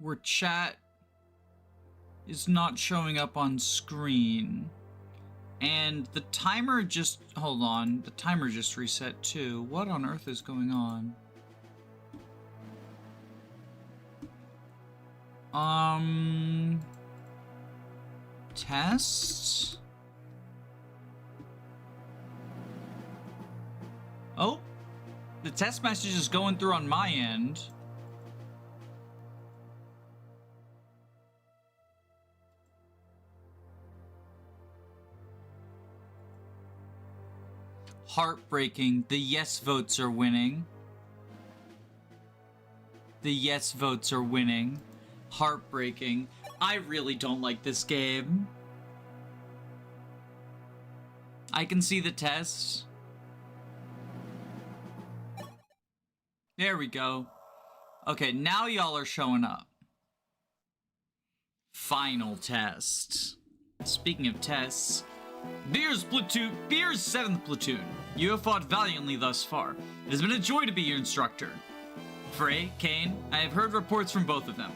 where chat is not showing up on screen. And the timer just... Hold on. The timer just reset too. What on earth is going on? Test? Oh, the test message is going through on my end. Heartbreaking. The yes votes are winning. The yes votes are winning. Heartbreaking. I really don't like this game. I can see the test. There we go. Okay, now y'all are showing up. Final test. Speaking of tests, Beer's 7th platoon. You have fought valiantly thus far. It has been a joy to be your instructor. Frey, Kane, I have heard reports from both of them.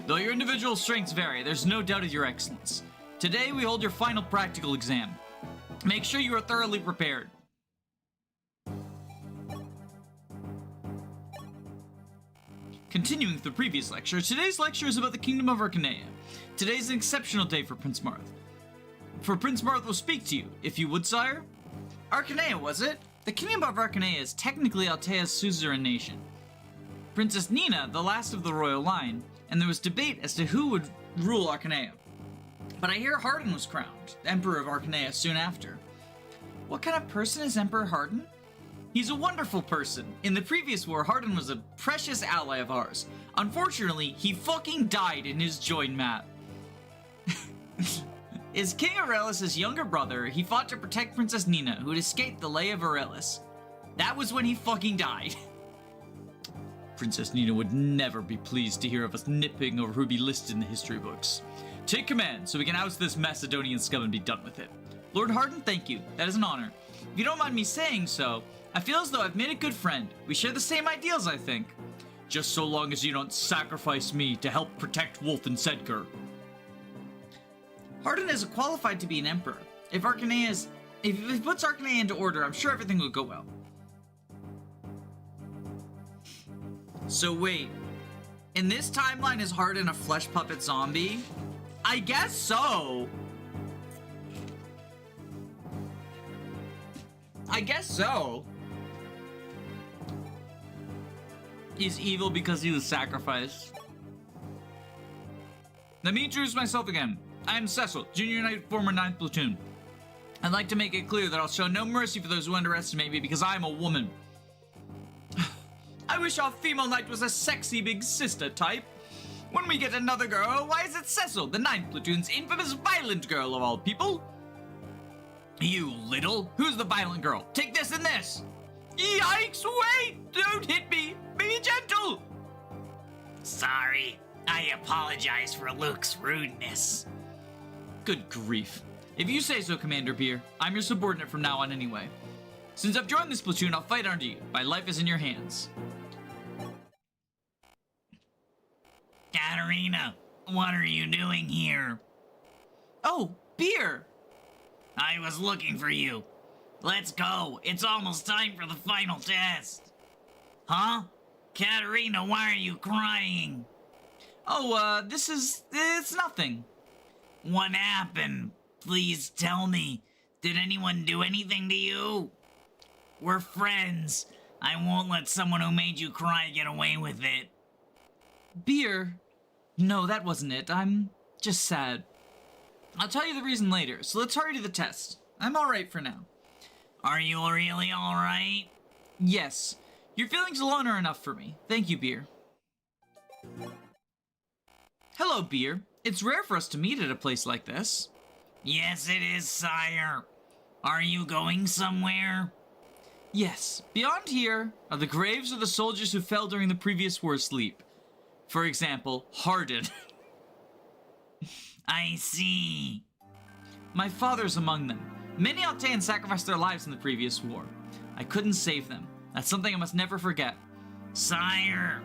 Though your individual strengths vary, there's no doubt of your excellence. Today we hold your final practical exam. Make sure you are thoroughly prepared. Continuing with the previous lecture, today's lecture is about the Kingdom of Arcanea. Today is an exceptional day for Prince Marth. For Prince Marth will speak to you, if you would, sire. Arcanea, was it? The Kingdom of Arcanea is technically Altea's suzerain nation. Princess Nina, the last of the royal line, and there was debate as to who would rule Arcanea. But I hear Hardin was crowned, Emperor of Arcanea, soon after. What kind of person is Emperor Hardin? He's a wonderful person. In the previous war, Hardin was a precious ally of ours. Unfortunately, he fucking died in his join map. As King Aurelis' younger brother, he fought to protect Princess Nina, who had escaped the Lay of Aurelis. That was when he fucking died. Princess Nina would never be pleased to hear of us nipping over who'd be listed in the history books. Take command, so we can oust this Macedonian scum and be done with it. Lord Hardin, thank you. That is an honor. If you don't mind me saying so, I feel as though I've made a good friend. We share the same ideals, I think. Just so long as you don't sacrifice me to help protect Wolf and Sedger. Hardin is qualified to be an emperor. If he puts Arcanea into order, I'm sure everything will go well. So wait, in this timeline is Hardin a flesh puppet zombie? I guess so. I guess so. He's evil because he was sacrificed. Let me introduce myself again. I am Cecil, Junior Knight, former 9th Platoon. I'd like to make it clear that I'll show no mercy for those who underestimate me because I am a woman. I wish our female knight was a sexy big sister type. When we get another girl, why is it Cecil, the 9th Platoon's infamous violent girl of all people? You little? Who's the violent girl? Take this and this! Yikes, wait! Don't hit me! Be gentle! Sorry, I apologize for Luke's rudeness. Good grief. If you say so, Commander Beer, I'm your subordinate from now on anyway. Since I've joined this platoon, I'll fight under you. My life is in your hands. Katarina, what are you doing here? Oh, Beer! I was looking for you. Let's go. It's almost time for the final test. Huh? Katarina, why are you crying? Oh, it's nothing. What happened? Please tell me. Did anyone do anything to you? We're friends. I won't let someone who made you cry get away with it. Beer? No, that wasn't it. I'm just sad. I'll tell you the reason later, so let's hurry to the test. I'm alright for now. Are you really alright? Yes. Your feelings alone are enough for me. Thank you, Beer. Hello, Beer. It's rare for us to meet at a place like this. Yes, it is, sire. Are you going somewhere? Yes. Beyond here are the graves of the soldiers who fell during the previous war sleep. For example, Hardin. I see. My father's among them. Many Alteans sacrificed their lives in the previous war. I couldn't save them. That's something I must never forget. Sire.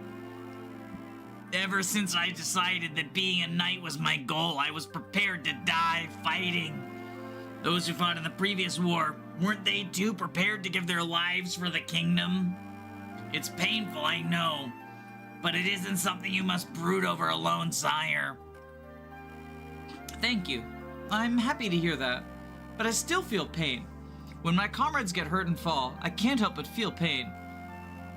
Ever since I decided that being a knight was my goal, I was prepared to die fighting. Those who fought in the previous war, weren't they too prepared to give their lives for the kingdom? It's painful, I know, but it isn't something you must brood over alone, sire. Thank you. I'm happy to hear that, but I still feel pain. When my comrades get hurt and fall, I can't help but feel pain.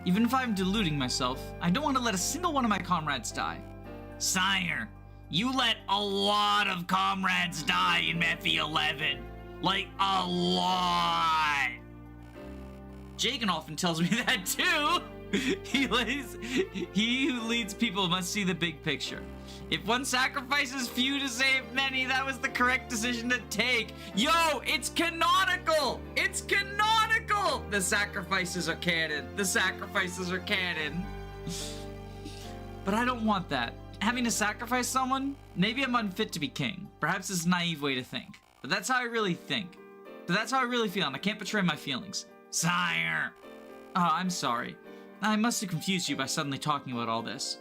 Even if I'm deluding myself, I don't want to let a single one of my comrades die. Sire, you let a lot of comrades die in FE11. Like, a lot. Jagan often tells me that too. He who leads people must see the big picture. If one sacrifices few to save many, that was the correct decision to take. Yo, it's canonical! It's canonical! The sacrifices are canon. The sacrifices are canon. But I don't want that. Having to sacrifice someone? Maybe I'm unfit to be king. Perhaps it's a naive way to think. But that's how I really think. But that's how I really feel, and I can't betray my feelings. Sire! Oh, I'm sorry. I must have confused you by suddenly talking about all this.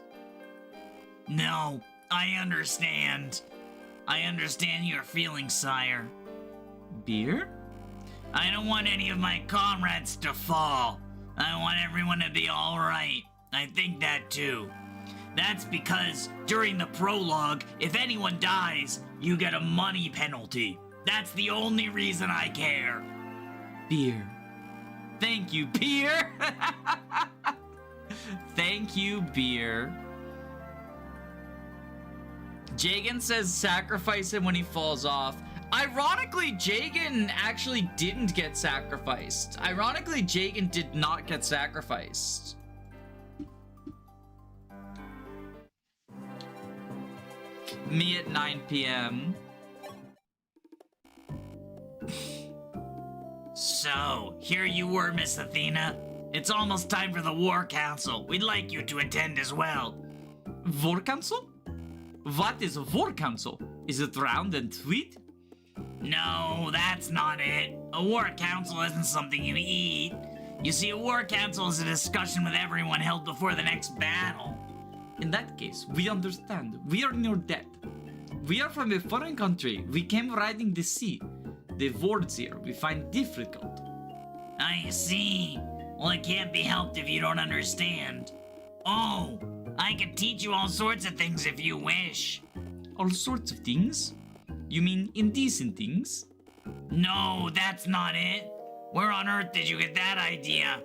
No, I understand. I understand your feelings, sire. Beer? I don't want any of my comrades to fall. I want everyone to be alright. I think that too. That's because during the prologue, if anyone dies, you get a money penalty. That's the only reason I care. Beer. Thank you, beer! Thank you, beer. Jagan says sacrifice him when he falls off. Ironically, Jagan actually didn't get sacrificed. Ironically, Jagan did not get sacrificed. Me at 9 p.m. So, here you were, Miss Athena. It's almost time for the War Council. We'd like you to attend as well. War Council? What is a War Council? Is it round and sweet? No, that's not it. A War Council isn't something you eat. You see, a War Council is a discussion with everyone held before the next battle. In that case, we understand. We are in your debt. We are from a foreign country. We came riding the sea. The words here we find difficult. I see. Well, it can't be helped if you don't understand. Oh, I could teach you all sorts of things if you wish. All sorts of things? You mean indecent things? No, that's not it. Where on earth did you get that idea?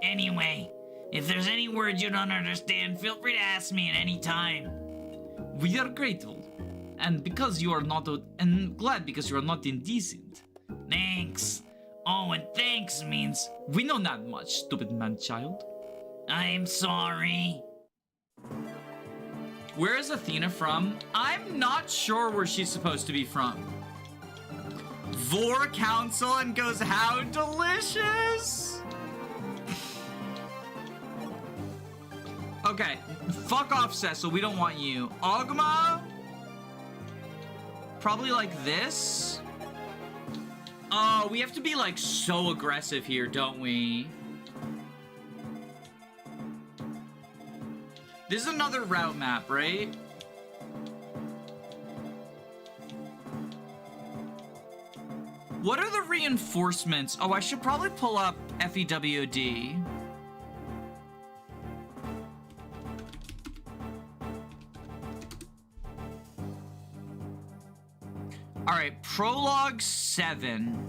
Anyway, if there's any words you don't understand, feel free to ask me at any time. We are grateful. And because you are not, and glad because you are not indecent. Thanks. Oh, and thanks means... We know not much, stupid man-child. I'm sorry. Where is Athena from? I'm not sure where she's supposed to be from. Vor Council and goes, how delicious! Okay, fuck off, Cecil, we don't want you. Ogma? Probably like this? Oh, we have to be like so aggressive here, don't we? This is another route map, right? What are the reinforcements? Oh, I should probably pull up FEWD. All right, Prologue 7.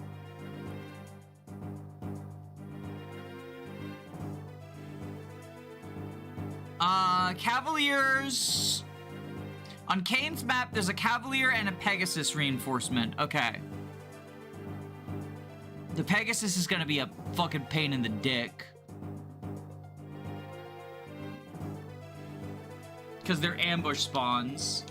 Cavaliers. On Kane's map, there's a Cavalier and a Pegasus reinforcement. Okay. The Pegasus is gonna be a fucking pain in the dick. Because they're ambush spawns.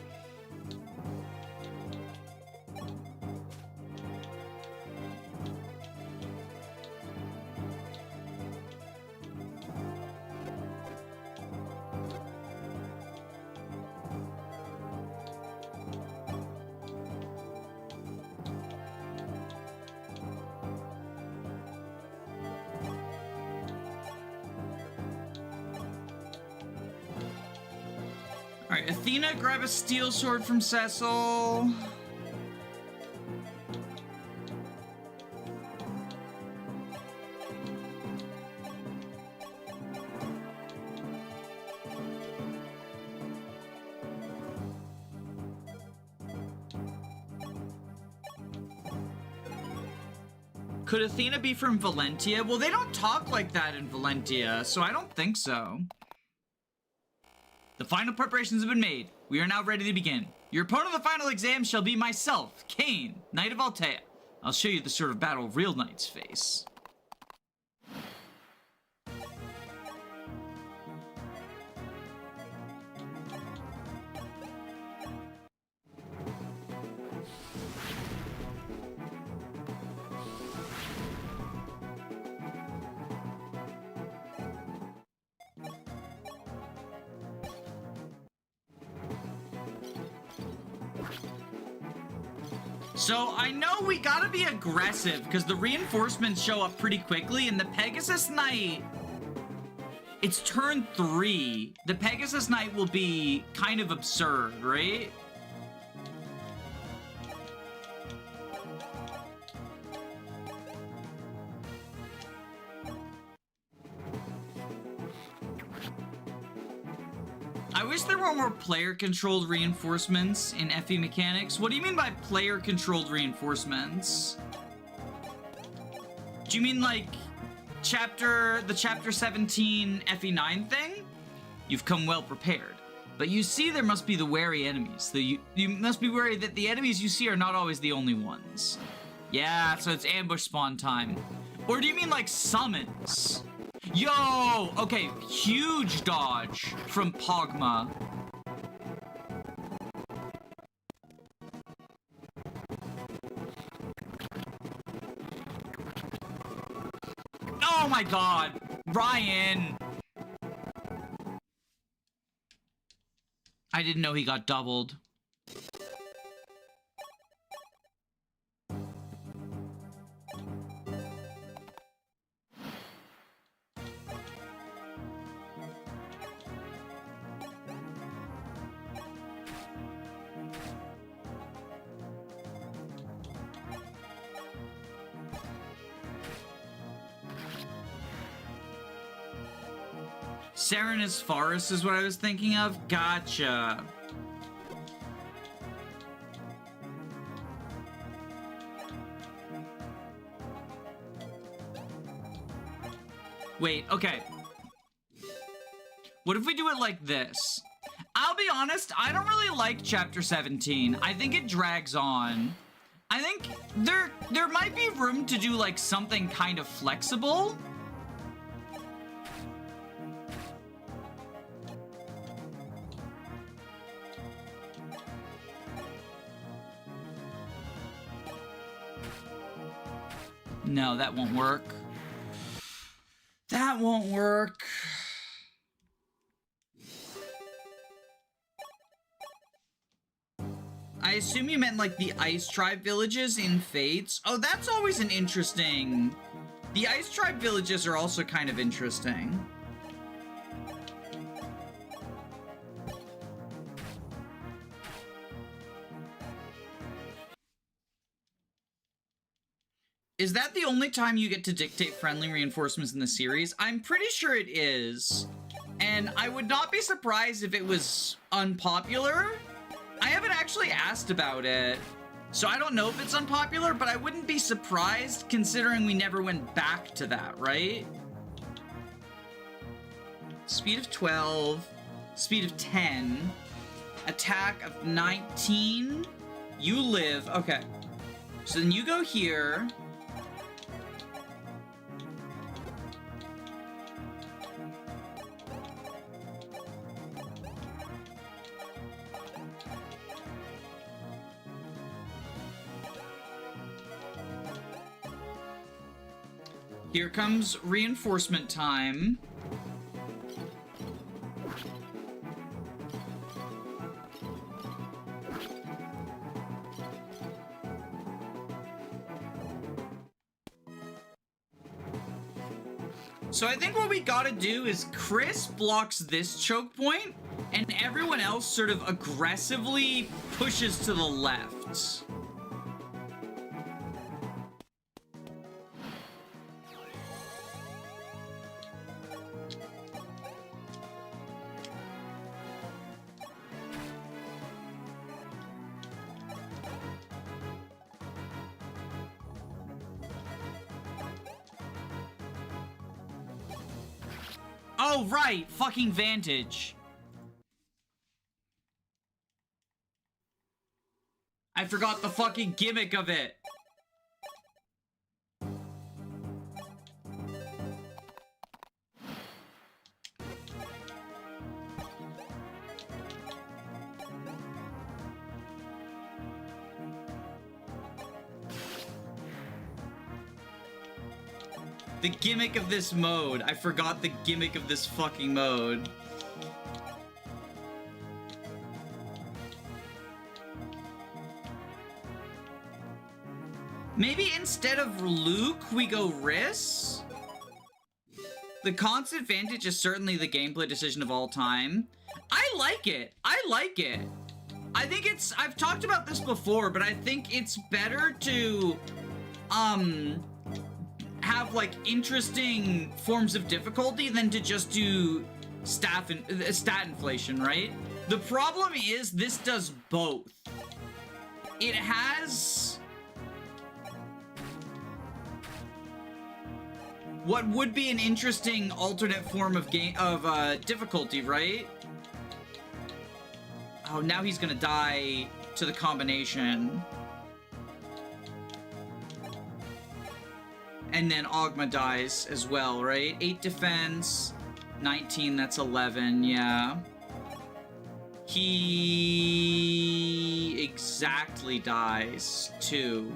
Alright, Athena, grab a steel sword from Cecil. Could Athena be from Valentia? Well, they don't talk like that in Valentia, so I don't think so. The final preparations have been made. We are now ready to begin. Your opponent of the final exam shall be myself, Cain, Knight of Altea. I'll show you the sort of battle real knights face. So I know we gotta be aggressive because the reinforcements show up pretty quickly, and the Pegasus Knight, it's turn 3. The Pegasus Knight will be kind of absurd, right? I wish there were more player-controlled reinforcements in FE mechanics. What do you mean by player-controlled reinforcements? Do you mean like the chapter 17 FE9 thing? You've come well prepared. But you see there must be the wary enemies. You must be wary that the enemies you see are not always the only ones. Yeah, so it's ambush spawn time. Or do you mean like summons? Yo! Okay, huge dodge from Pogma. Oh my god! Ryan! I didn't know he got doubled. Serenus Forest is what I was thinking of. Gotcha. Wait, okay. What if we do it like this? I'll be honest, I don't really like chapter 17. I think it drags on. I think there might be room to do like something kind of flexible. No, that won't work. That won't work. I assume you meant like the Ice Tribe villages in Fates. Oh, that's always an interesting... The Ice Tribe villages are also kind of interesting. Is that the only time you get to dictate friendly reinforcements in the series? I'm pretty sure it is. And I would not be surprised if it was unpopular. I haven't actually asked about it, so I don't know if it's unpopular, but I wouldn't be surprised considering we never went back to that, right? Speed of 12, speed of 10, attack of 19. You live, okay. So then you go here. Here comes reinforcement time. So I think what we gotta do is Chris blocks this choke point, and everyone else sort of aggressively pushes to the left. Oh, right! Fucking Vantage. I forgot the fucking gimmick of it. The gimmick of this mode. I forgot the gimmick of this fucking mode. Maybe instead of Luke, we go Riss? The constant Vantage is certainly the gameplay decision of all time. I like it. I like it. I think it's... I've talked about this before, but I think it's better to... have like interesting forms of difficulty than to just do stat inflation, right? The problem is this does both. It has what would be an interesting alternate form of difficulty, right? Oh, now he's gonna die to the combination. And then Ogma dies as well, right? 8 defense, 19, that's 11, yeah. He exactly dies, too.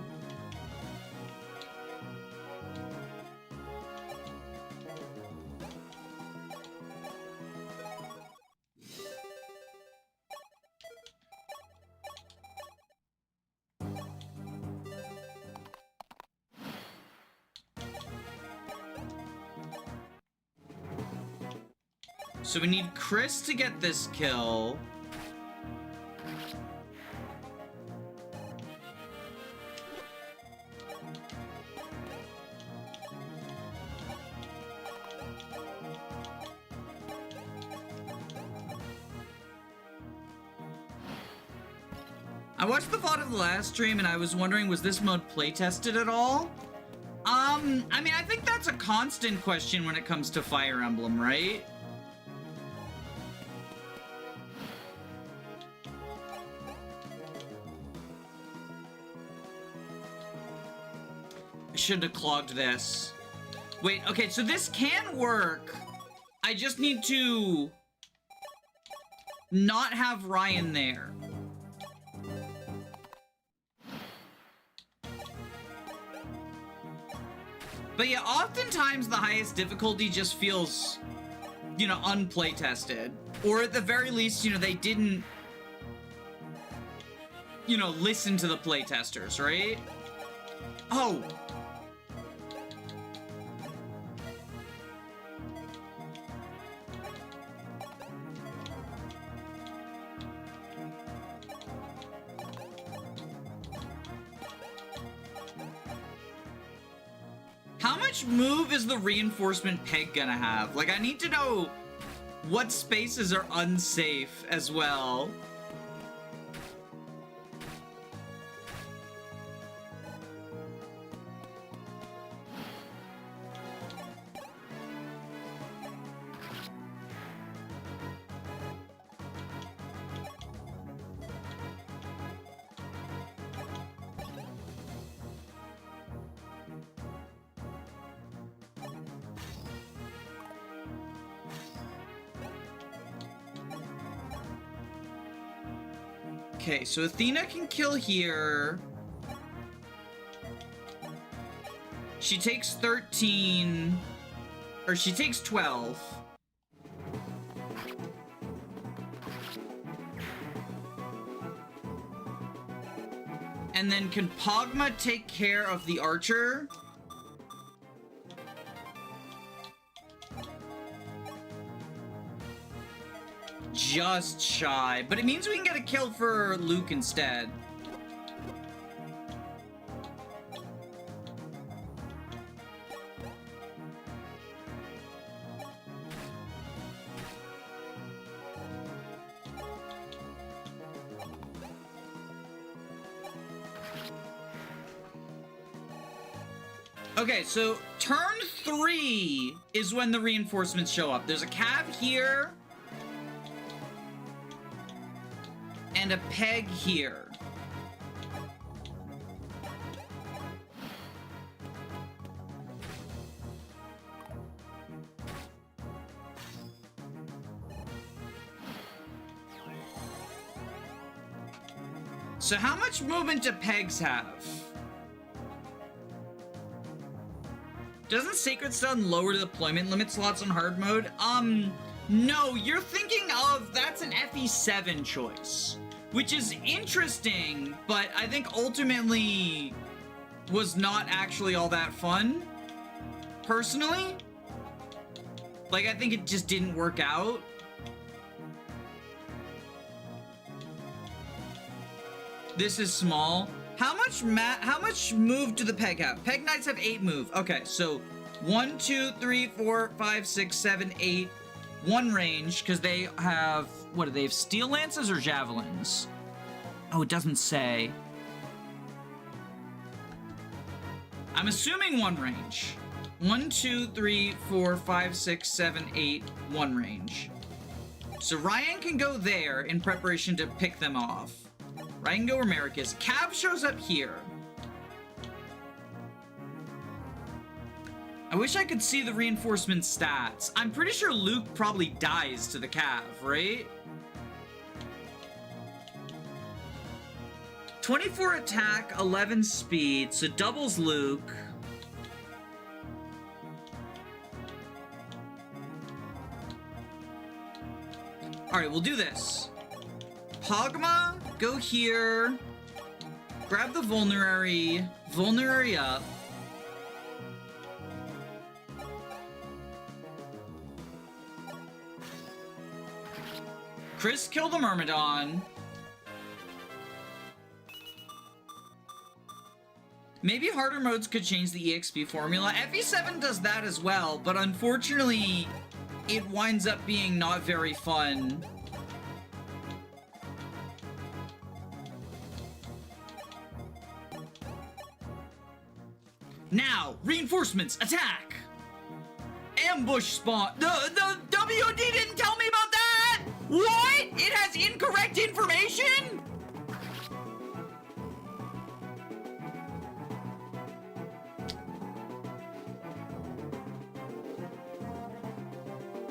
So we need Chris to get this kill. I watched the VOD of the last stream and I was wondering, was this mode playtested at all? I mean, I think that's a constant question when it comes to Fire Emblem, right? Should have clogged this. Wait, okay, so this can work. I just need to not have Ryan there. But yeah, oftentimes the highest difficulty just feels, you know, unplaytested. Or at the very least, you know, they didn't, you know, listen to the playtesters, right? Oh. How much move is the reinforcement peg gonna have? Like, I need to know what spaces are unsafe as well. Okay, so Athena can kill here. She takes 13, or she takes 12. And then can Pogma take care of the archer? just shy, but it means we can get a kill for Luke instead. Okay, so turn 3 is when the reinforcements show up. There's a cav here and a peg here. So how much movement do pegs have? Doesn't Sacred Stone lower the deployment limit slots on hard mode? No, you're thinking of, that's an FE7 choice, which is interesting, but I think ultimately was not actually all that fun, personally. Like, I think it just didn't work out. This is small. How much move do the peg have? Peg knights have 8 move. Okay, so 1, 2, 3, 4, 5, 6, 7, 8. 1 range, because they have, what do they have? Steel lances or javelins? Oh, it doesn't say. I'm assuming 1 range. 1, 2, 3, 4, 5, 6, 7, 8. 1 range. So Ryan can go there in preparation to pick them off. Ryan can go where Merrick is. Cav shows up here. I wish I could see the reinforcement stats. I'm pretty sure Luke probably dies to the Cav, right? 24 attack, 11 speed, so doubles Luke. Alright, we'll do this. Pogma, go here. Grab the Vulnerary. Vulnerary up. Chris, kill the Myrmidon. Maybe harder modes could change the EXP formula. FE7 does that as well, but unfortunately, it winds up being not very fun. Now, reinforcements, attack! Ambush spawn. The WOD didn't tell me about that! What? It has incorrect information?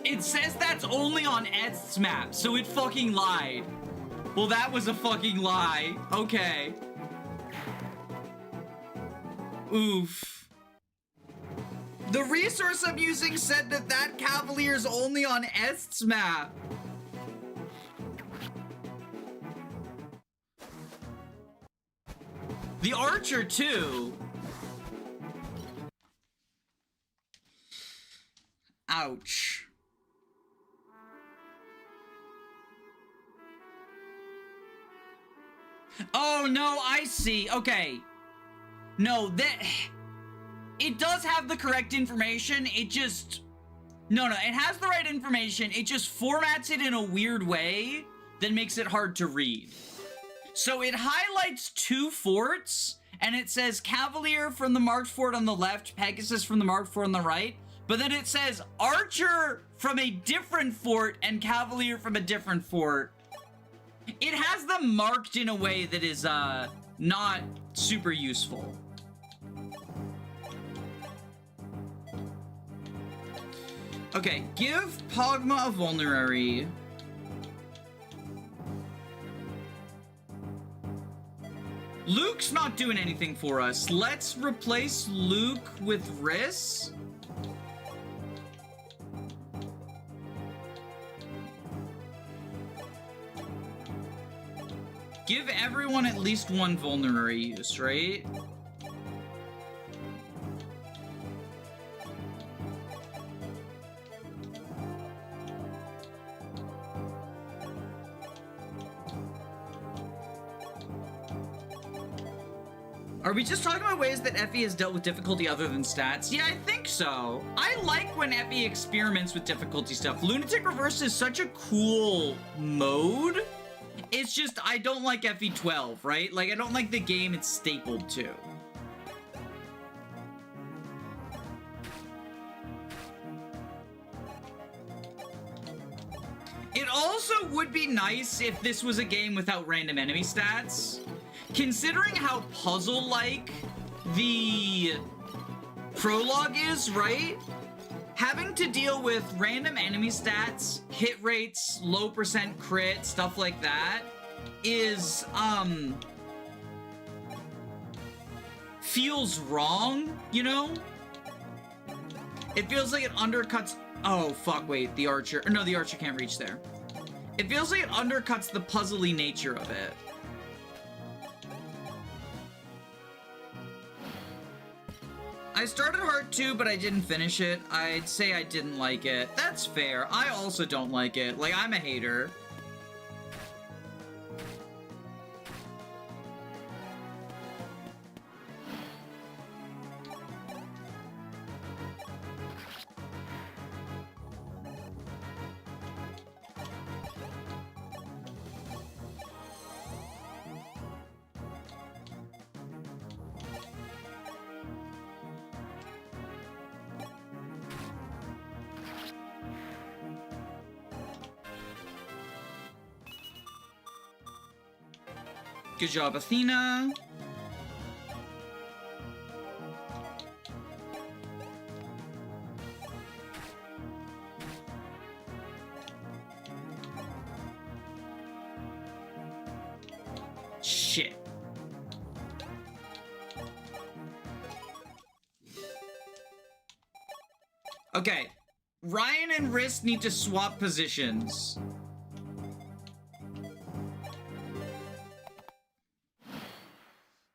It says that's only on Est's map, so it fucking lied. Well, that was a fucking lie. Okay. Oof. The resource I'm using said that that Cavalier's only on Est's map. The Archer, too. Ouch. Oh, no, I see. Okay. No, that... It does have the correct information, it just... No, it has the right information, it just formats it in a weird way that makes it hard to read. So it highlights 2 forts, and it says Cavalier from the marked fort on the left, Pegasus from the marked fort on the right, but then it says Archer from a different fort and Cavalier from a different fort. It has them marked in a way that is, not super useful. Okay, give Pogma a Vulnerary. Luke's not doing anything for us. Let's replace Luke with Riss. Give everyone at least 1 Vulnerary use, right? Are we just talking about ways that FE has dealt with difficulty other than stats? Yeah, I think so. I like when FE experiments with difficulty stuff. Lunatic Reverse is such a cool mode. It's just, I don't like FE12, right? Like, I don't like the game it's stapled to. It also would be nice if this was a game without random enemy stats. Considering how puzzle-like the Prologue is, right? Having to deal with random enemy stats, hit rates, low percent crit, stuff like that is, feels wrong, you know? It feels like it undercuts... Oh, fuck, wait, the archer... No, the archer can't reach there. It feels like it undercuts the puzzly nature of it. I started Heart 2, but I didn't finish it. I'd say I didn't like it. That's fair. I also don't like it. Like, I'm a hater. Good job, Athena. Shit. Okay. Ryan and Wrist need to swap positions.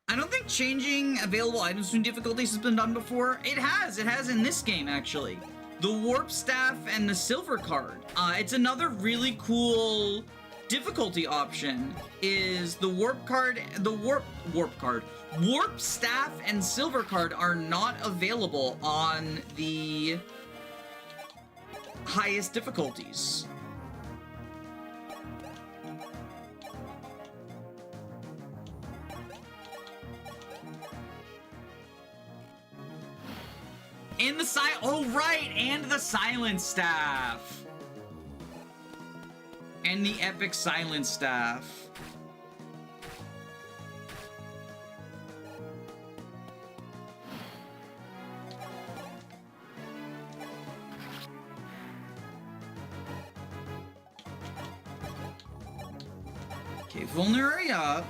I don't think changing available items between difficulties has been done before. It has in this game, actually. The Warp Staff and the Silver Card. It's another really cool difficulty option, is the Warp Card, Warp Staff and Silver Card are not available on the highest difficulties. And the oh right, and the Silence Staff. And the Epic Silence Staff. Okay, Vulnerary up.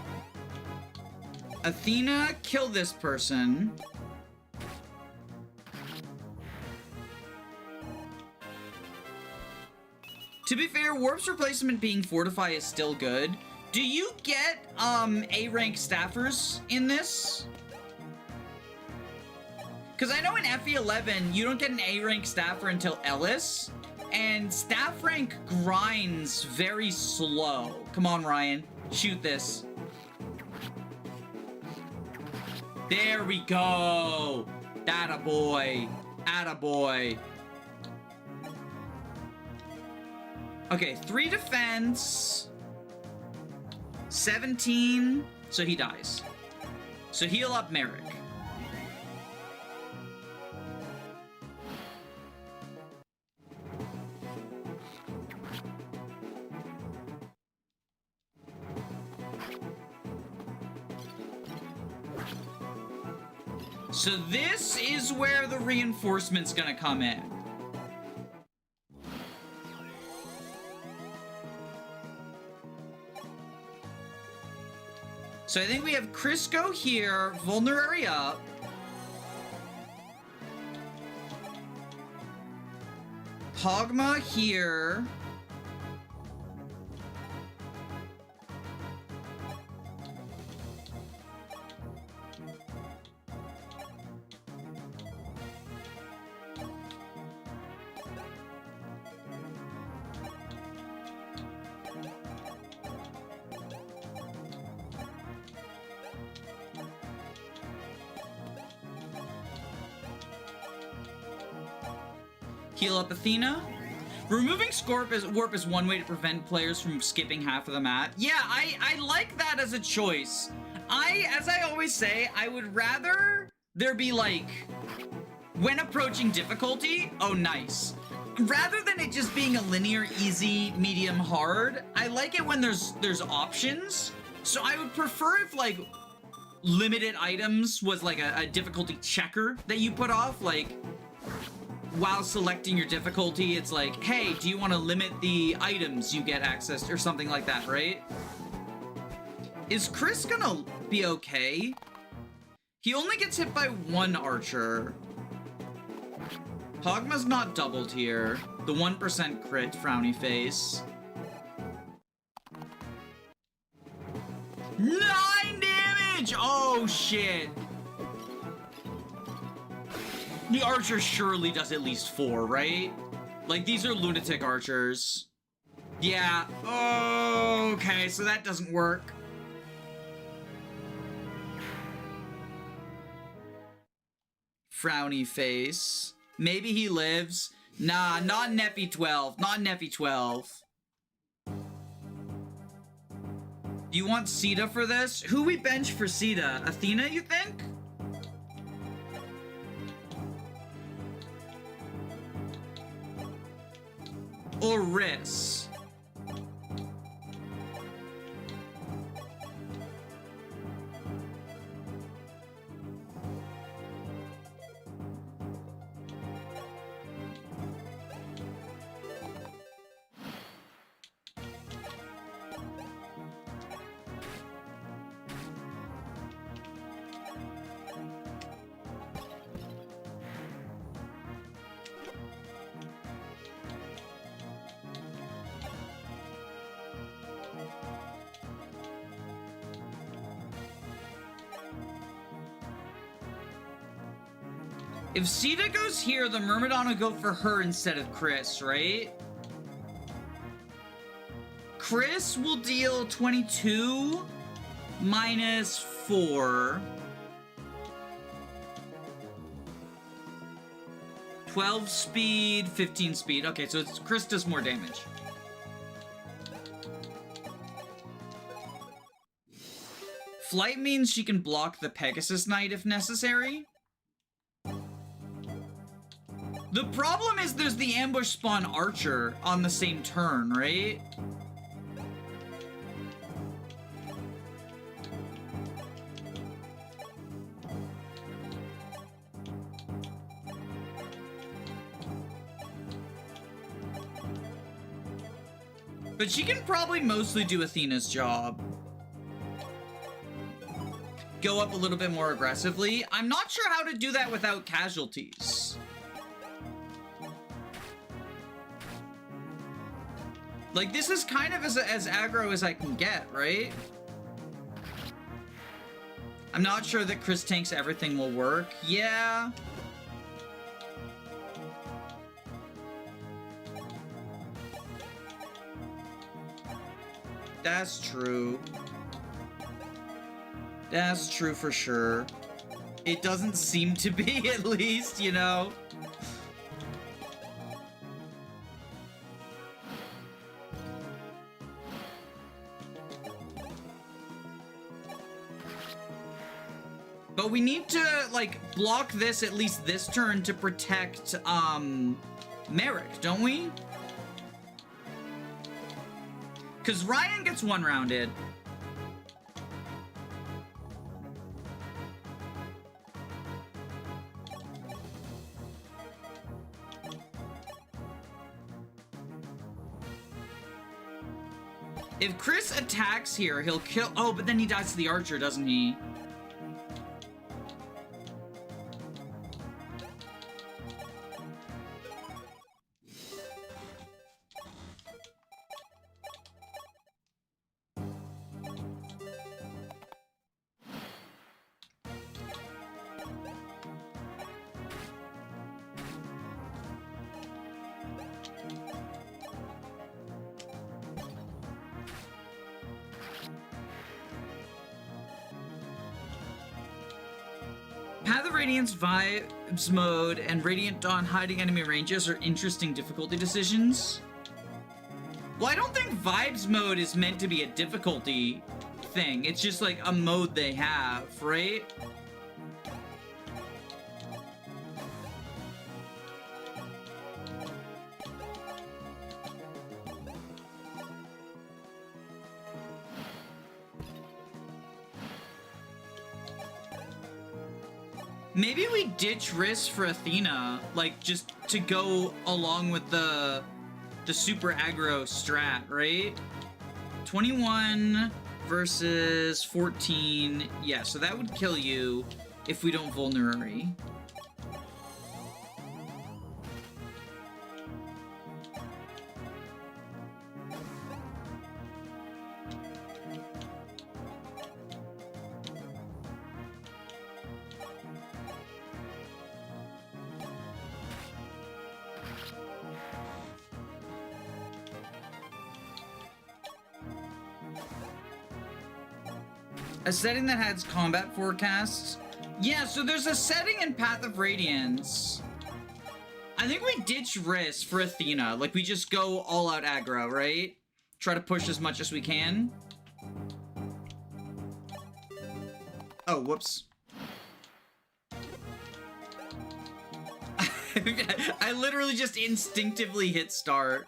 Athena, kill this person. To be fair, Warp's replacement being Fortify is still good. Do you get, A-rank staffers in this? Because I know in FE11, you don't get an A-rank staffer until Ellis, and staff rank grinds very slow. Come on, Ryan. Shoot this. There we go. Attaboy. Attaboy. Okay, 3 defense, 17, so he dies. So heal up Merrick. So this is where the reinforcement's gonna come in. So I think we have Crisco here, Vulnerary up. Hogma here. Heal up Athena. Removing warp is one way to prevent players from skipping half of the map. Yeah, I like that as a choice. As I always say, I would rather there be like, when approaching difficulty, oh nice. Rather than it just being a linear, easy, medium, hard, I like it when there's options. So I would prefer if like limited items was like a difficulty checker that you put off, like while selecting your difficulty, it's like, hey, do you want to limit the items you get access to, or something like that, right? Is Chris gonna be okay? He only gets hit by one archer. Hogma's not doubled here. The 1% crit, frowny face. 9 damage! Oh, shit. The archer surely does at least 4, right? Like, these are lunatic archers. Yeah. Oh, okay, so that doesn't work. Frowny face. Maybe he lives. Nah, not in FE12. Not in FE12. Do you want Sita for this? Who we bench for Sita? Athena, you think? Or Riss? If Sita goes here, the Myrmidon will go for her instead of Chris, right? Chris will deal 22 minus 4. 12 speed, 15 speed. Okay, so Chris does more damage. Flight means she can block the Pegasus Knight if necessary. The problem is there's the ambush spawn archer on the same turn, right? But she can probably mostly do Athena's job. Go up a little bit more aggressively. I'm not sure how to do that without casualties. Like, this is kind of as aggro as I can get, right? I'm not sure that Chris Tank's everything will work. Yeah. That's true. That's true for sure. It doesn't seem to be, at least, you know? But we need to, like, block this at least this turn to protect, Merrick, don't we? Because Ryan gets one-rounded. If Chris attacks here, he'll kill... Oh, but then he dies to the archer, doesn't he? Radiance Vibes mode and Radiant Dawn hiding enemy ranges are interesting difficulty decisions. Well, I don't think Vibes mode is meant to be a difficulty thing. It's just like a mode they have, right? Maybe we ditch Riss for Athena, like just to go along with the super aggro strat, right? 21 versus 14. Yeah, so that would kill you if we don't Vulnerary. A setting that has combat forecasts? Yeah, so there's a setting in Path of Radiance. I think we ditch Riss for Athena. Like, we just go all out aggro, right? Try to push as much as we can. Oh, whoops. I literally just instinctively hit start.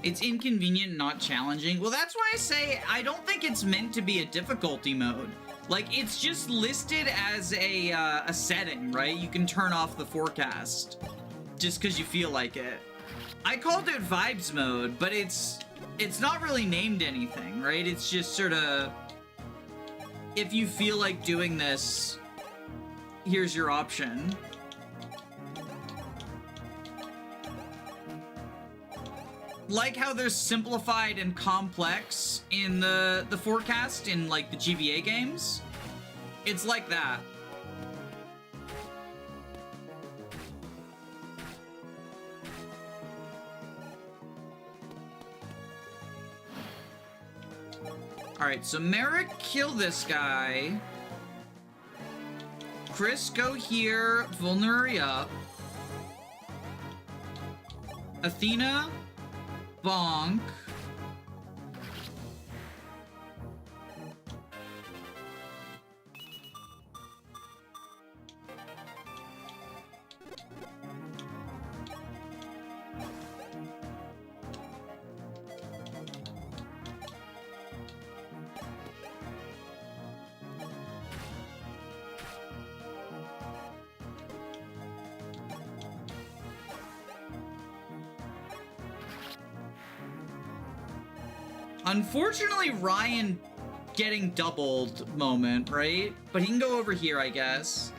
It's inconvenient, not challenging. Well, that's why I say I don't think it's meant to be a difficulty mode. Like, it's just listed as a setting, right? You can turn off the forecast just because you feel like it. I called it Vibes mode, but it's not really named anything, right? It's just sort of, if you feel like doing this, here's your option. Like how there's simplified and complex in the forecast in like the GBA games. It's like that. Alright, so Merrick, kill this guy. Chris, go here. Vulnerary up. Athena, bonk. Unfortunately, Ryan getting doubled moment, right? But he can go over here, I guess.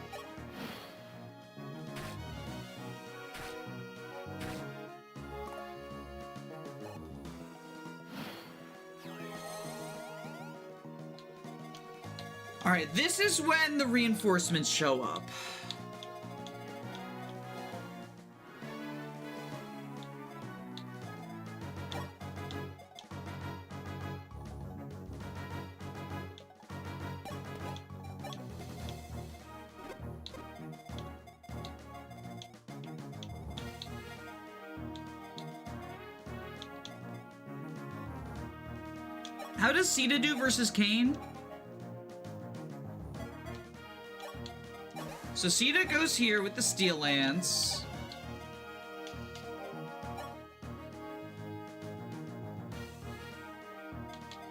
All right, this is when the reinforcements show up. How does Sita do versus Kane? So Sita goes here with the Steel Lance.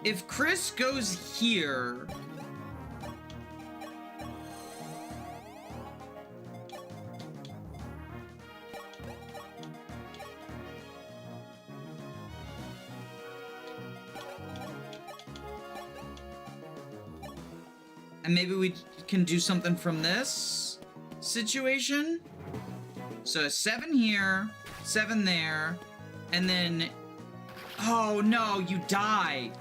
If Chris goes here... and maybe we can do something from this situation. So 7 here, 7 there, and then... Oh no, you die.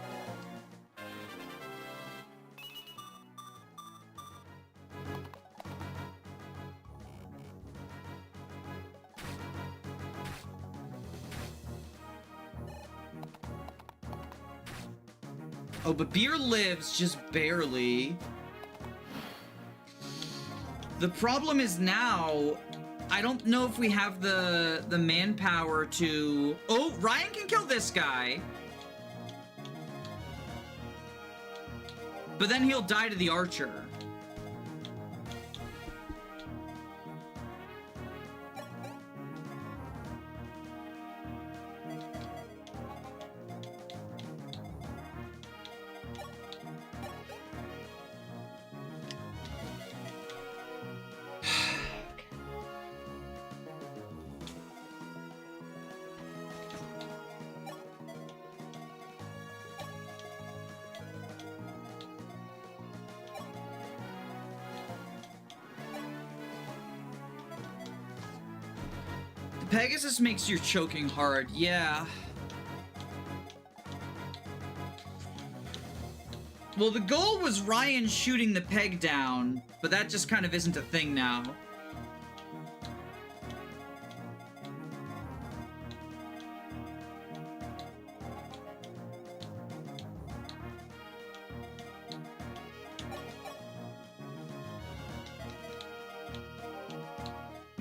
Oh, but Beer lives just barely. The problem is now, I don't know if we have the manpower to... Oh, Ryan can kill this guy. But then he'll die to the archer. Pegasus makes your choking hard, yeah. Well, the goal was Ryan shooting the peg down, but that just kind of isn't a thing now.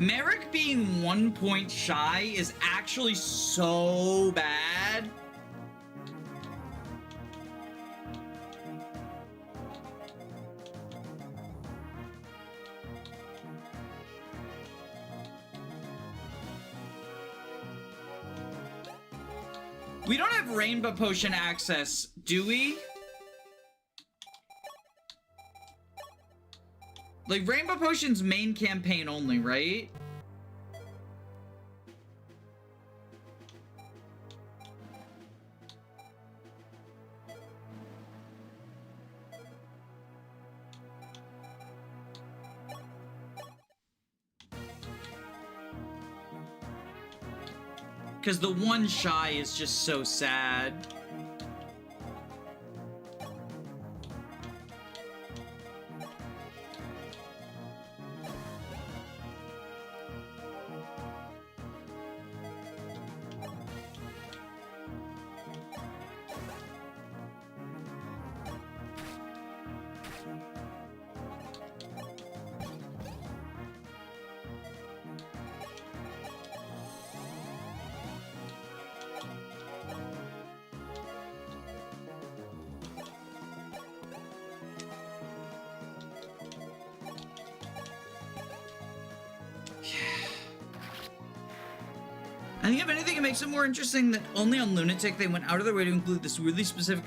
Merrick being 1 point shy is actually so bad. We don't have Rainbow Potion access, do we? Like, Rainbow Potion's main campaign only, right? Because the 1 shy is just so sad. I think if anything, it makes it more interesting that only on Lunatic they went out of their way to include this really specific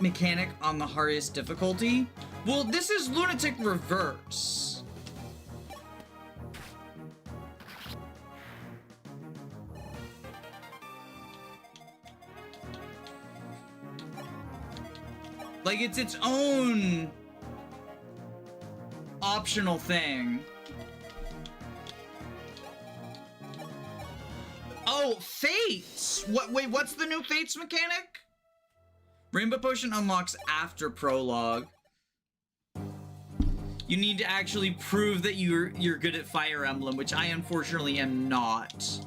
mechanic on the hardest difficulty. Well, this is Lunatic Reverse. Like, it's its own optional thing. Oh, Fates! Wait, what's the new Fates mechanic? Rainbow Potion unlocks after Prologue. You need to actually prove that you're good at Fire Emblem, which I unfortunately am not.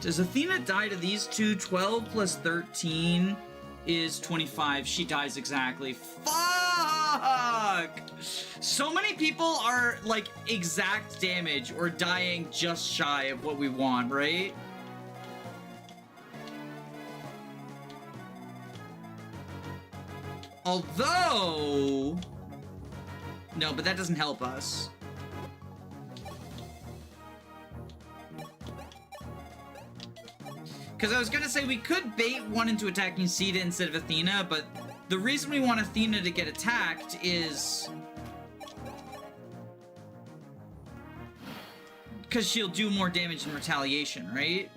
Does Athena die to these two? 12 plus 13 is 25. She dies exactly. Fuck! So many people are like exact damage or dying just shy of what we want, right? Although... No, but that doesn't help us. Because I was gonna say we could bait one into attacking Sita instead of Athena, but the reason we want Athena to get attacked is... because she'll do more damage in retaliation, right?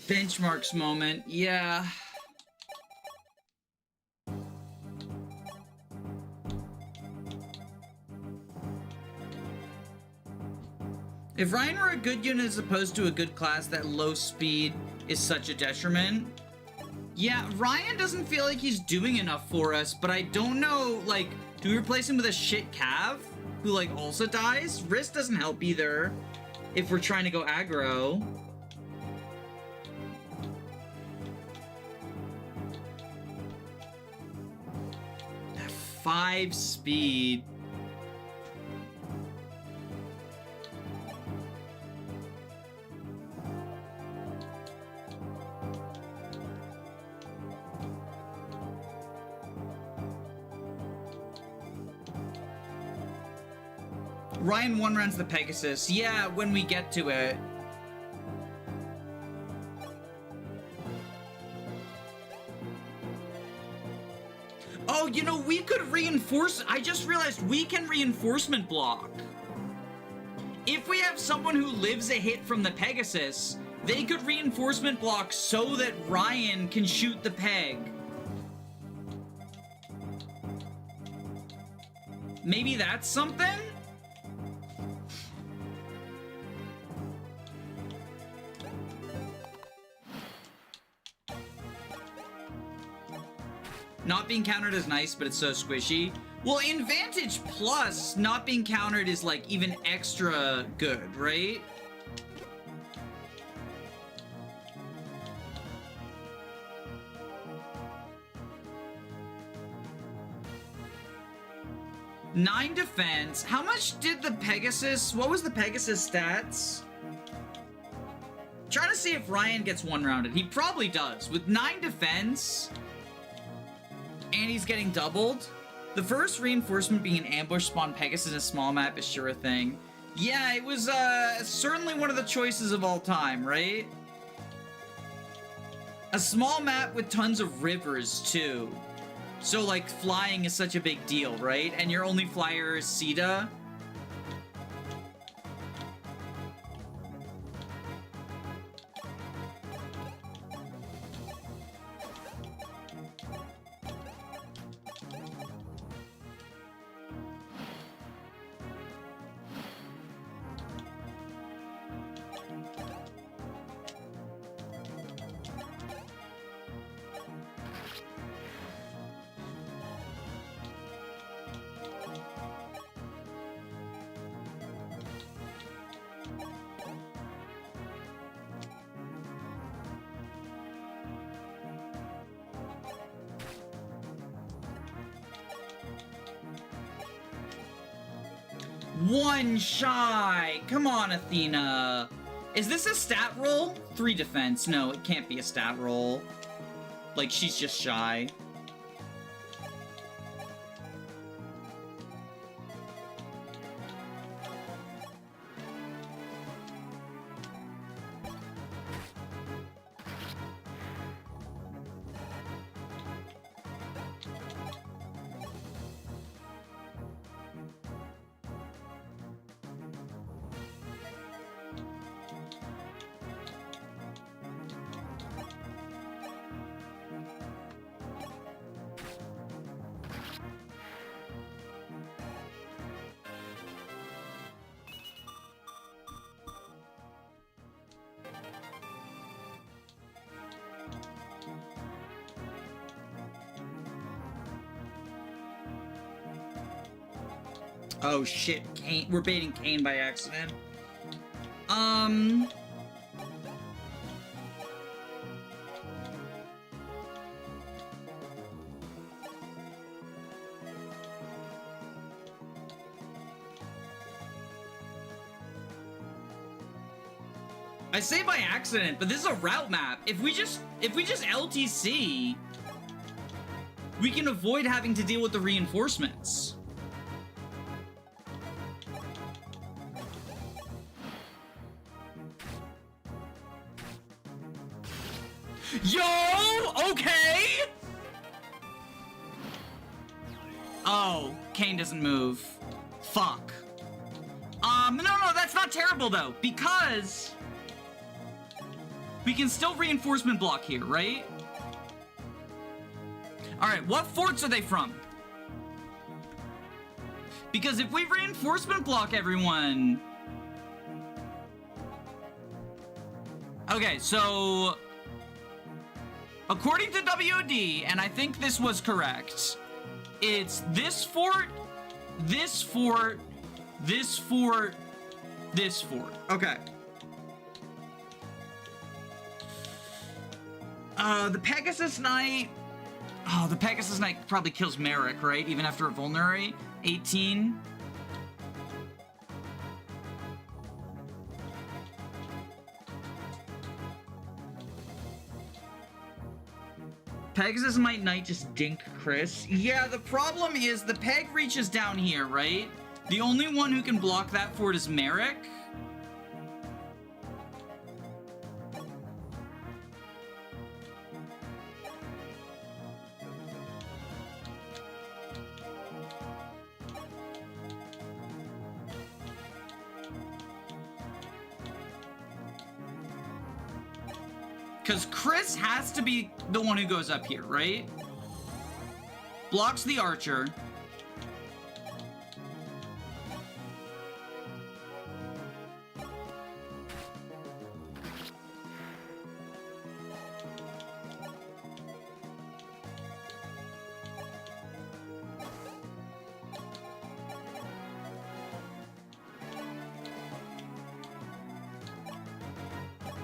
Benchmarks moment, yeah. If Ryan were a good unit as opposed to a good class, that low speed is such a detriment. Yeah, Ryan doesn't feel like he's doing enough for us, but I don't know, like, do we replace him with a shit Cav who, like, also dies? Wrist doesn't help either if we're trying to go aggro. 5 speed. Ryan one runs the Pegasus. Yeah, when we get to it. Oh, you know, we could reinforce... I just realized we can reinforcement block. If we have someone who lives a hit from the Pegasus, they could reinforcement block so that Ryan can shoot the Peg. Maybe that's something? Not being countered is nice, but it's so squishy. Well, in Vantage Plus, not being countered is, like, even extra good, right? Nine defense. How much did the Pegasus... What was the Pegasus stats? Trying to see if Ryan gets one-rounded. He probably does. With 9 defense... and he's getting doubled. The first reinforcement being an ambush spawn Pegasus in a small map is sure a thing. Yeah, it was certainly one of the choices of all time, right? A small map with tons of rivers, too. So, like, flying is such a big deal, right? And your only flyer is Sita. One shy! Come on, Athena! Is this a stat roll? 3 defense. No, it can't be a stat roll. Like, she's just shy. Oh shit, Kane. We're baiting Kane by accident. I say by accident, but this is a route map. If we just LTC, we can avoid having to deal with the reinforcements. Yo! Okay! Oh, Kane doesn't move. Fuck. No, that's not terrible though, because we can still reinforcement block here, right? Alright, what forts are they from? Because if we reinforcement block everyone... Okay, so... according to WOD, and I think this was correct, it's this fort, this fort, this fort, this fort. Okay. The Pegasus Knight... Oh, the Pegasus Knight probably kills Merrick, right? Even after a vulnerary. 18. Pegasus might Knight just dink Chris. Yeah, the problem is the Peg reaches down here, right? The only one who can block that fort is Merrick. Because Chris has to be the one who goes up here, right? Blocks the archer.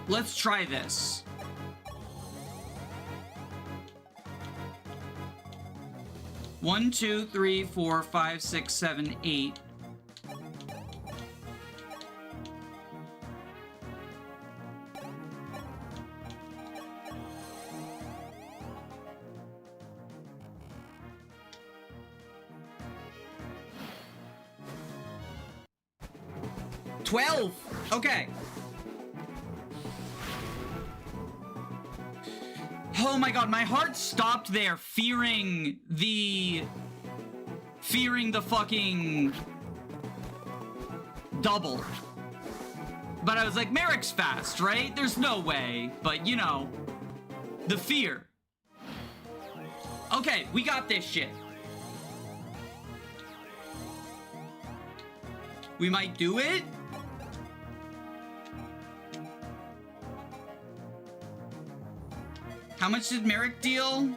Let's try this. One, two, three, four, five, six, seven, 8. $12. Okay. Oh my god, my heart stopped there, fearing the fucking double. But I was like, Merrick's fast, right? There's no way. But, you know, the fear. Okay, we got this shit. We might do it. How much did Merrick deal?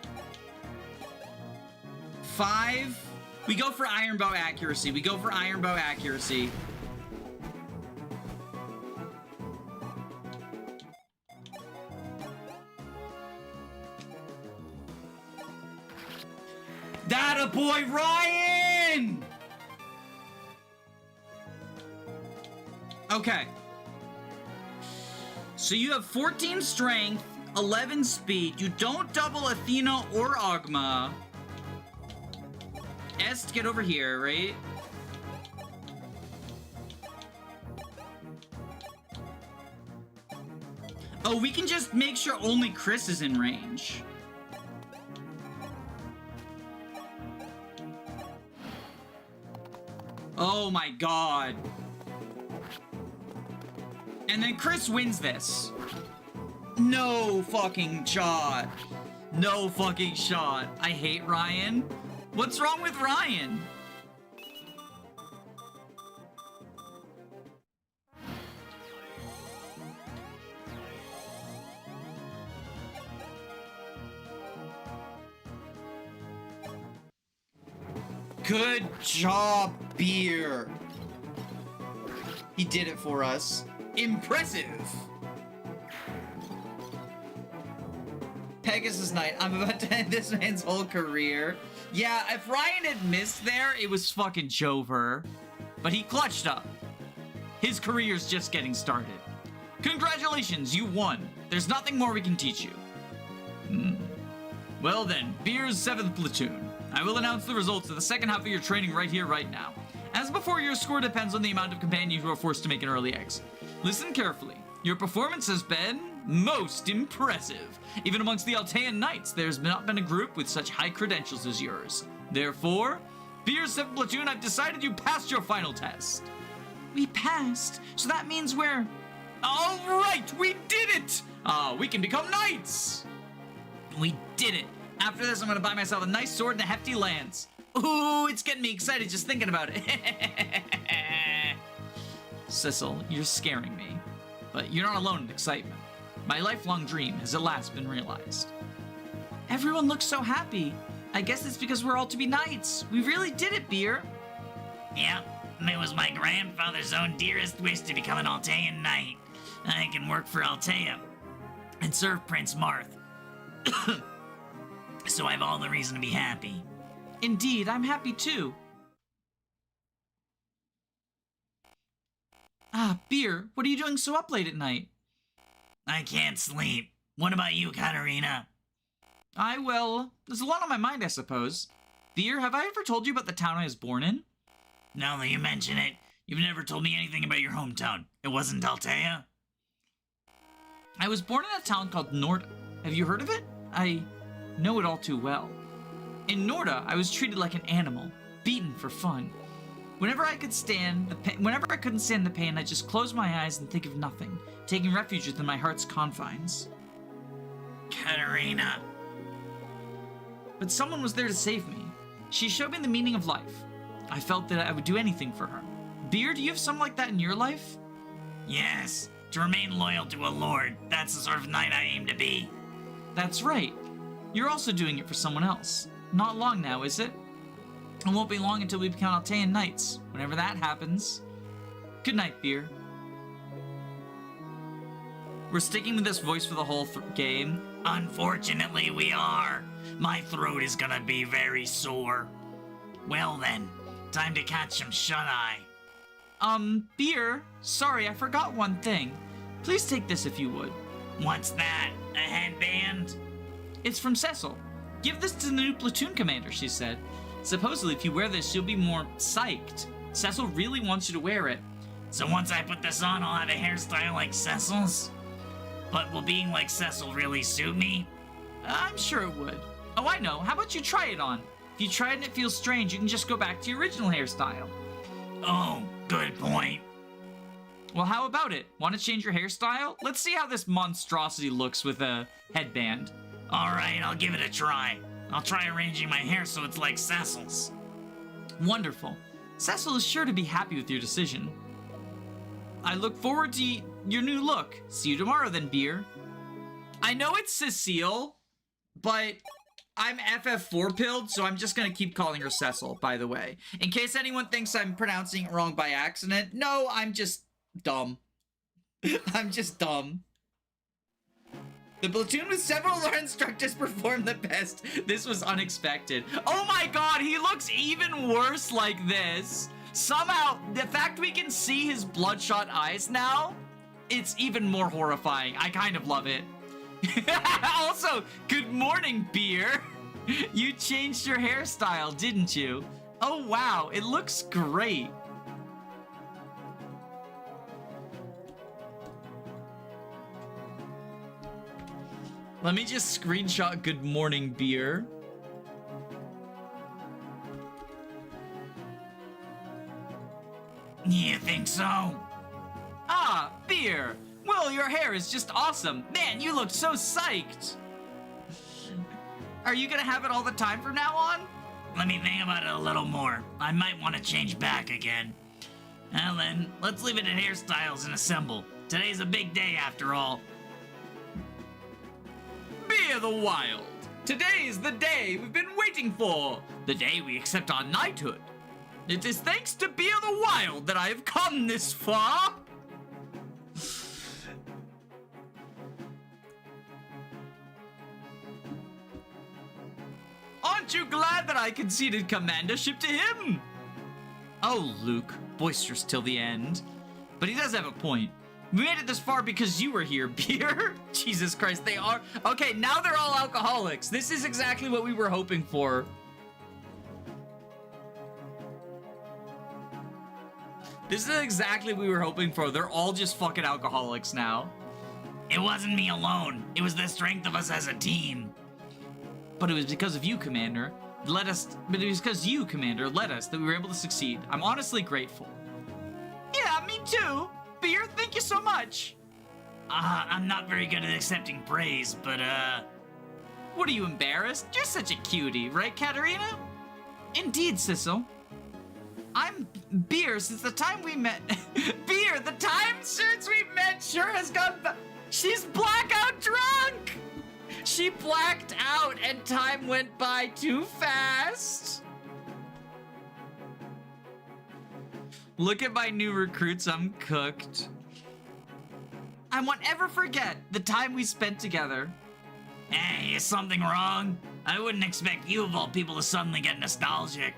5. We go for iron bow accuracy. We go for iron bow accuracy. That a boy, Ryan! Okay. So you have 14 strength, 11 speed. You don't double Athena or Ogma. Est, get over here, right? Oh, we can just make sure only Chris is in range. Oh my god. And then Chris wins this. No fucking shot. No fucking shot. I hate Ryan. What's wrong with Ryan? Good job, Beer. He did it for us. Impressive. Pegasus Knight, I'm about to end this man's whole career. Yeah, if Ryan had missed there, it was fucking Jover. But he clutched up. His career's just getting started. Congratulations, you won. There's nothing more we can teach you. Well then, Beer's 7th platoon. I will announce the results of the second half of your training right here, right now. As before, your score depends on the amount of companions who are forced to make an early exit. Listen carefully. Your performance has been most impressive. Even amongst the Altean Knights, there's not been a group with such high credentials as yours. Therefore, Beer's 7th platoon, I've decided you passed your final test. We passed? So that means we're... All right, we did it! We can become knights! We did it. After this, I'm gonna buy myself a nice sword and a hefty lance. Ooh, it's getting me excited just thinking about it. Cecil, you're scaring me. But you're not alone in excitement. My lifelong dream has at last been realized. Everyone looks so happy. I guess it's because we're all to be knights. We really did it, Beer. Yep, it was my grandfather's own dearest wish to become an Altean knight. I can work for Altea and serve Prince Marth. So I have all the reason to be happy. Indeed, I'm happy too. Beer, what are you doing so up late at night? I can't sleep. What about you, Katarina? Well, there's a lot on my mind, I suppose. Beer, have I ever told you about the town I was born in? Now that you mention it, you've never told me anything about your hometown. It wasn't Altea? I was born in a town called Norda. Have you heard of it? I know it all too well. In Norda, I was treated like an animal, beaten for fun. Whenever I couldn't stand the pain, I just closed my eyes and think of nothing, taking refuge within my heart's confines. Katarina. But someone was there to save me. She showed me the meaning of life. I felt that I would do anything for her. Beer, do you have something like that in your life? Yes, to remain loyal to a lord. That's the sort of knight I aim to be. That's right. You're also doing it for someone else. Not long now, is it? It won't be long until we become Altean Knights. Whenever that happens. Good night, Beer. We're sticking with this voice for the whole game. Unfortunately, we are. My throat is gonna be very sore. Well then, time to catch some shut-eye. Beer, sorry, I forgot one thing. Please take this if you would. What's that? A headband? It's from Cecil. Give this to the new platoon commander, she said. Supposedly, if you wear this, you'll be more psyched. Cecil really wants you to wear it. So once I put this on, I'll have a hairstyle like Cecil's? But will being like Cecil really suit me? I'm sure it would. Oh, I know. How about you try it on? If you try it and it feels strange, you can just go back to your original hairstyle. Oh, good point. Well, how about it? Want to change your hairstyle? Let's see how this monstrosity looks with a headband. Alright, I'll give it a try. I'll try arranging my hair so it's like Cecil's. Wonderful. Cecil is sure to be happy with your decision. I look forward to your new look. See you tomorrow then, Beer. I know it's Cecile, but I'm FF4 pilled, so I'm just gonna keep calling her Cecil, by the way. In case anyone thinks I'm pronouncing it wrong by accident, no, I'm just dumb. I'm just dumb. The platoon with several of our instructors performed the best. This was unexpected. Oh my god, he looks even worse like this. Somehow, the fact we can see his bloodshot eyes now, it's even more horrifying. I kind of love it. Also, good morning, Beer. You changed your hairstyle, didn't you? Oh wow, it looks great. Let me just screenshot good morning, Beer. You think so? Ah, Beer. Well, your hair is just awesome. Man, you look so psyched. Are you gonna have it all the time from now on? Let me think about it a little more. I might want to change back again. Well then, let's leave it at hairstyles and assemble. Today's a big day after all. Beer the Wild. Today's the day we've been waiting for. The day we accept our knighthood. It is thanks to Beer the Wild that I have come this far. Aren't you glad that I conceded commandership to him? Oh, Luke, boisterous till the end. But he does have a point. We made it this far because you were here, Beer. Jesus Christ, they are. Okay, now they're all alcoholics. This is exactly what we were hoping for. This is exactly what we were hoping for. They're all just fucking alcoholics now. It wasn't me alone. It was the strength of us as a team. But it was because of you, Commander. But it was because you, Commander, led us that we were able to succeed. I'm honestly grateful. Yeah, me too. Beer, thank you so much. I'm not very good at accepting praise, but What, are you embarrassed? You're such a cutie, right, Katerina? Indeed, Sissel. I'm Beer since the time we met. Beer, the time since we met sure has gone by. She's blackout drunk! She blacked out and time went by too fast. Look at my new recruits, I'm cooked. I won't ever forget the time we spent together. Hey, is something wrong? I wouldn't expect you of all people to suddenly get nostalgic.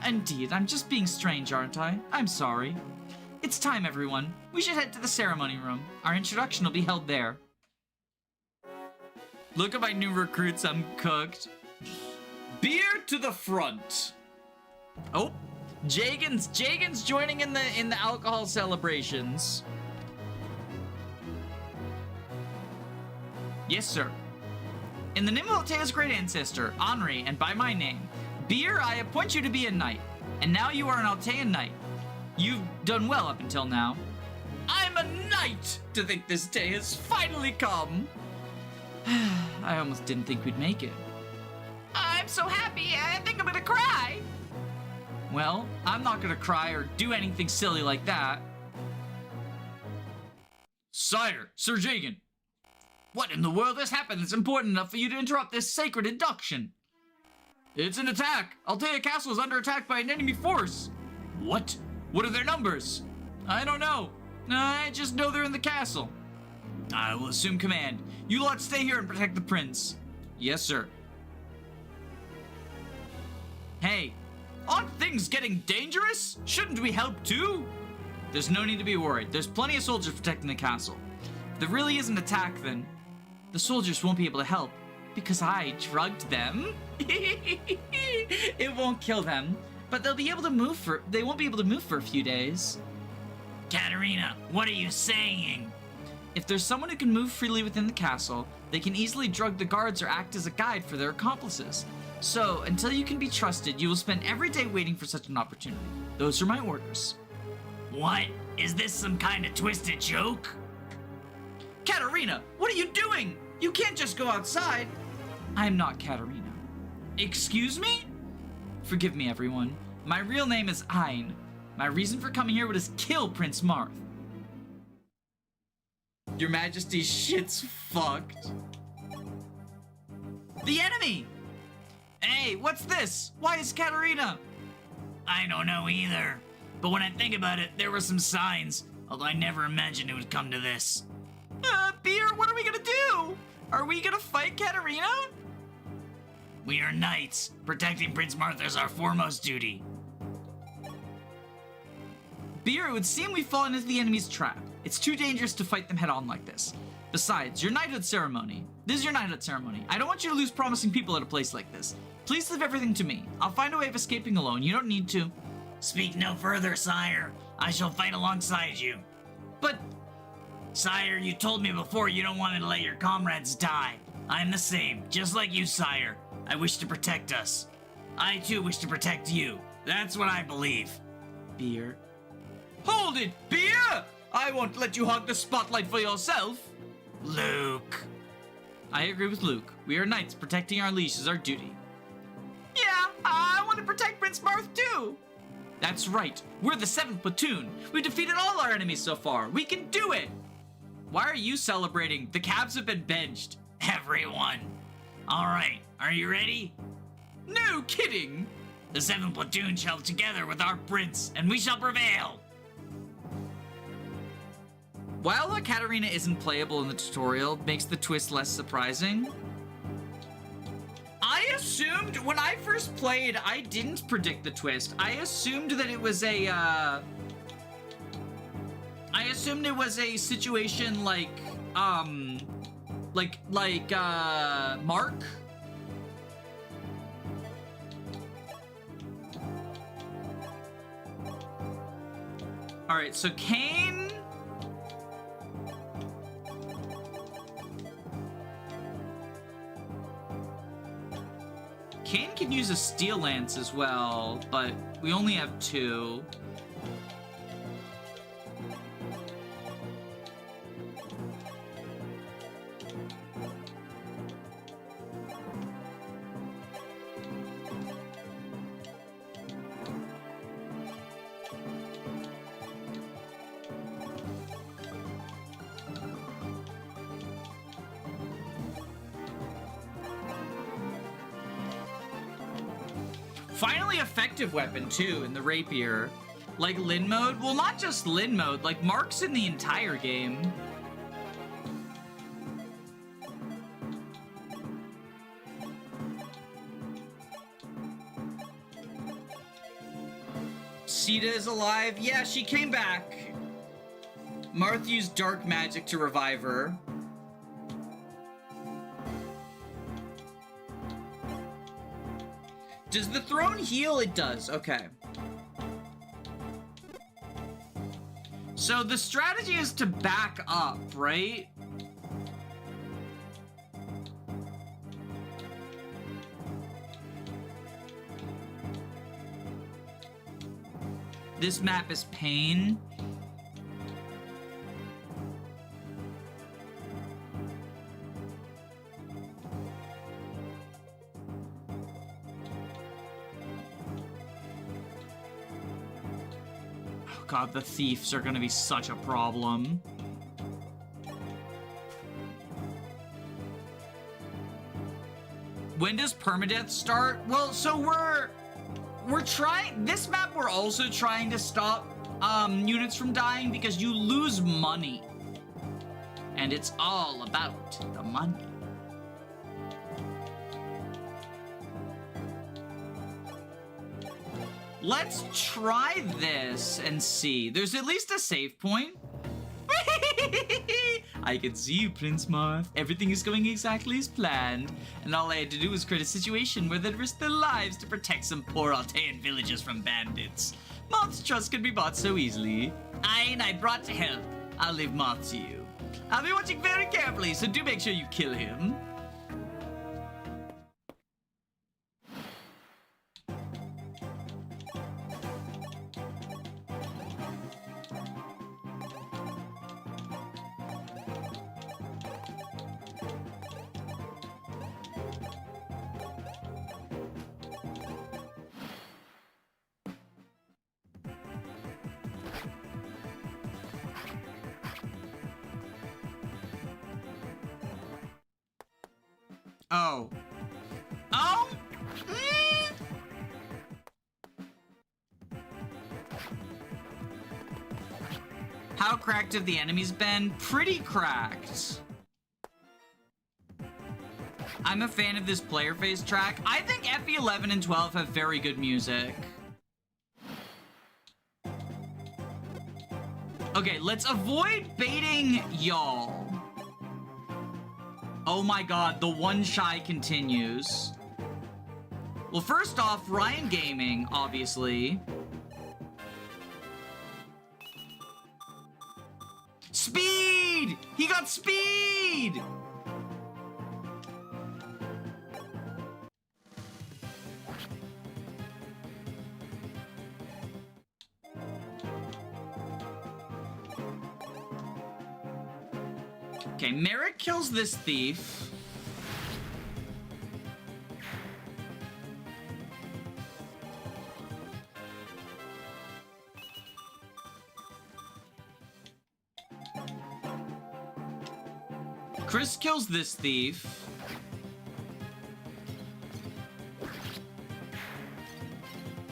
Indeed, I'm just being strange, aren't I? I'm sorry. It's time, everyone. We should head to the ceremony room. Our introduction will be held there. Look at my new recruits, I'm cooked. Beer to the front. Oh, Jagan's joining in the alcohol celebrations. Yes, sir. In the name of Altea's great ancestor, Henri, and by my name, Beer, I appoint you to be a knight. And now you are an Altean knight. You've done well up until now. I'm a knight! To think this day has finally come. I almost didn't think we'd make it. I'm so happy, I think I'm gonna cry. Well, I'm not gonna cry or do anything silly like that. Sire, Sir Jagan. What in the world has happened that's important enough for you to interrupt this sacred induction? It's an attack! Altea Castle is under attack by an enemy force! What? What are their numbers? I don't know. I just know they're in the castle. I will assume command. You lot stay here and protect the prince. Yes, sir. Hey, aren't things getting dangerous? Shouldn't we help too? There's no need to be worried. There's plenty of soldiers protecting the castle. If there really is an attack, then the soldiers won't be able to help because I drugged them. It won't kill them, but they won't be able to move for a few days. Katerina, what are you saying? If there's someone who can move freely within the castle, they can easily drug the guards or act as a guide for their accomplices. So, until you can be trusted, you will spend every day waiting for such an opportunity. Those are my orders. What? Is this some kind of twisted joke? Katerina, what are you doing? You can't just go outside. I'm not Katerina. Excuse me? Forgive me, everyone. My real name is Ein. My reason for coming here was to kill Prince Marth. Your Majesty's shit's fucked. The enemy! Hey, what's this? Why is Katerina? I don't know either. But when I think about it, there were some signs. Although I never imagined it would come to this. Beer, what are we gonna do? Are we gonna fight Katerina? We are knights. Protecting Prince Marth is our foremost duty. Beer, it would seem we've fallen into the enemy's trap. It's too dangerous to fight them head on like this. Besides, your knighthood ceremony. This is your knighthood ceremony. I don't want you to lose promising people at a place like this. Please leave everything to me. I'll find a way of escaping alone. You don't need to. Speak no further, sire. I shall fight alongside you. But... Sire, you told me before you don't want to let your comrades die. I'm the same, just like you, sire. I wish to protect us. I too wish to protect you. That's what I believe. Beer. Hold it, Beer! I won't let you hog the spotlight for yourself. Luke. I agree with Luke. We are knights. Protecting our leash is our duty. Yeah, I want to protect Prince Marth too. That's right. We're the 7th platoon. We defeated all our enemies so far. We can do it. Why are you celebrating? The Cavs have been benched. Everyone. All right, are you ready? No kidding. The 7th platoon shall together with our prince, and we shall prevail. While Katarina isn't playable in the tutorial, makes the twist less surprising. I assumed, when I first played, I didn't predict the twist. I assumed that it was a, I assumed it was a situation like Mark. Alright, so Kane... Kane can use a steel lance as well, but we only have 2. Finally effective weapon, too, in the rapier. Like Lin mode? Well, not just Lin mode, like Mark's in the entire game. Sita is alive. Yeah, she came back. Marth used dark magic to revive her. Does the throne heal? It does. Okay. So the strategy is to back up, right? This map is pain. God, the thieves are gonna be such a problem. When does permadeath start? Well, so we're trying this map. We're also trying to stop units from dying because you lose money, and it's all about the money. Let's try this and see. There's at least a save point. I can see you, Prince Marth. Everything is going exactly as planned, and all I had to do was create a situation where they'd risk their lives to protect some poor Altean villagers from bandits. Marth's trust can be bought so easily. I brought to help. I'll leave Marth to you. I'll be watching very carefully, so do make sure you kill him. Oh. Oh! How cracked have the enemies been? Pretty cracked. I'm a fan of this player phase track. I think FE11 and 12 have very good music. Okay, let's avoid baiting y'all. Oh my god, the one shy continues. Well, first off, Ryan Gaming, obviously. Speed! He got speed! Okay, Merrick kills this thief. Chris kills this thief.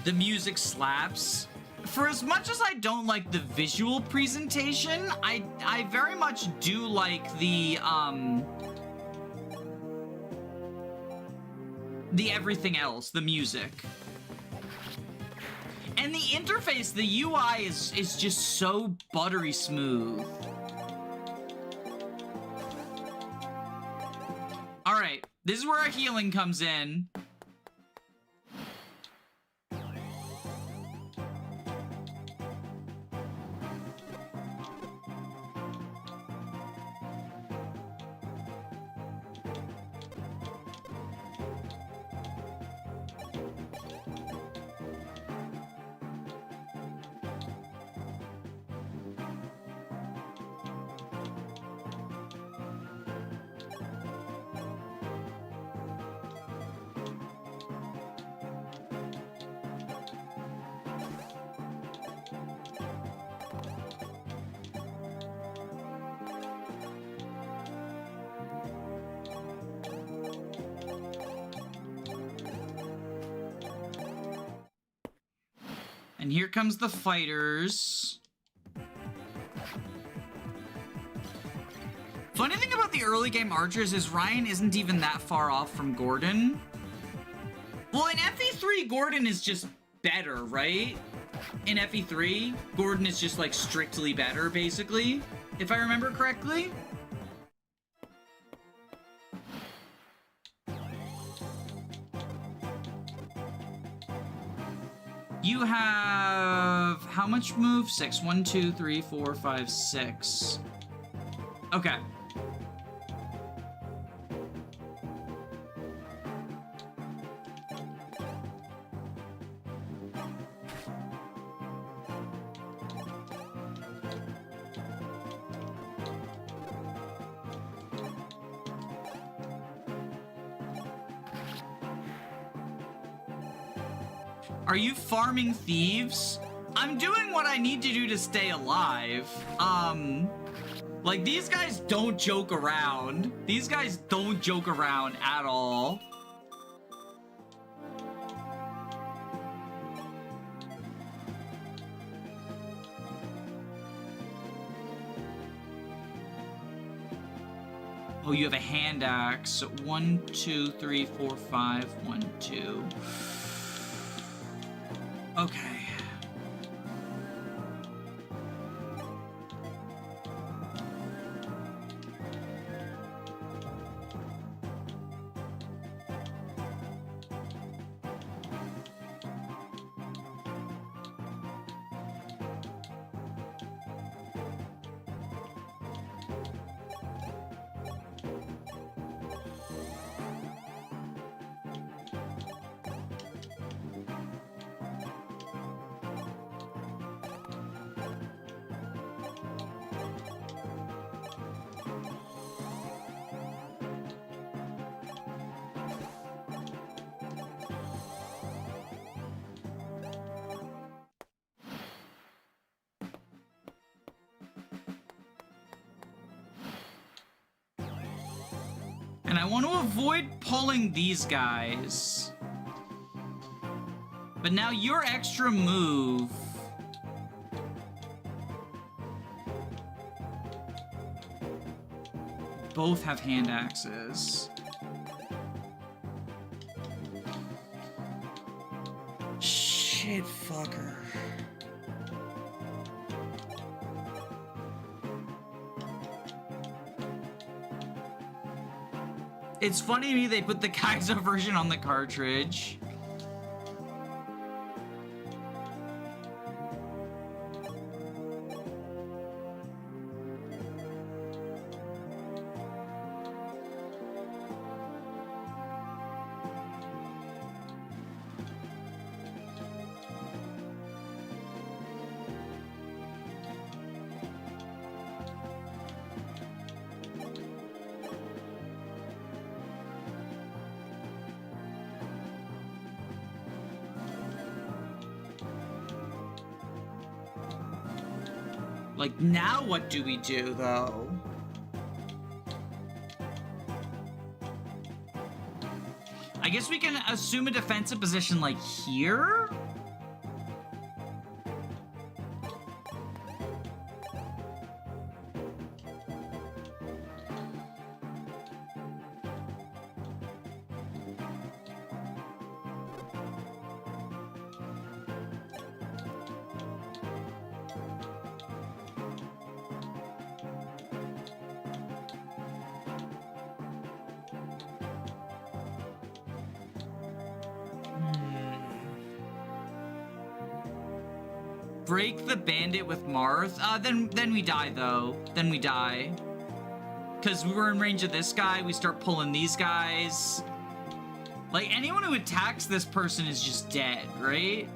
The music slaps. For as much as I don't like the visual presentation, I very much do like the everything else, the music. And the interface, the UI is just so buttery smooth. All right, this is where our healing comes in. And here comes the fighters. Funny thing about the early game archers is Ryan isn't even that far off from Gordon. Well, in FE3, Gordon is just better, right? In FE3, Gordon is just like strictly better, basically, if I remember correctly. You have how much move? 6. 1, 2, 3, 4, 5, 6. Okay. Are you farming thieves? I'm doing what I need to do to stay alive. Like, these guys don't joke around. These guys don't joke around at all. Oh, you have a hand axe. 1, 2, 3, 4, 5. 1, 2. Okay. And I want to avoid pulling these guys. But now your extra move... Both have hand axes. Shit, fucker. It's funny to me they put the Kaizo version on the cartridge. Like, now what do we do, though? I guess we can assume a defensive position, like, here? Break the bandit with Marth. Then we die though. Then we die. Because we're in range of this guy, we start pulling these guys. Like, anyone who attacks this person is just dead, right?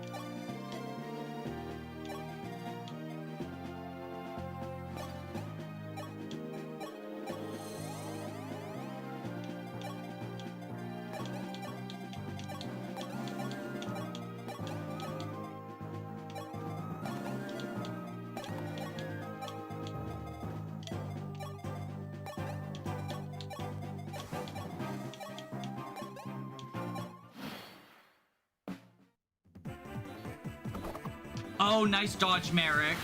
Oh, nice dodge, Merrick.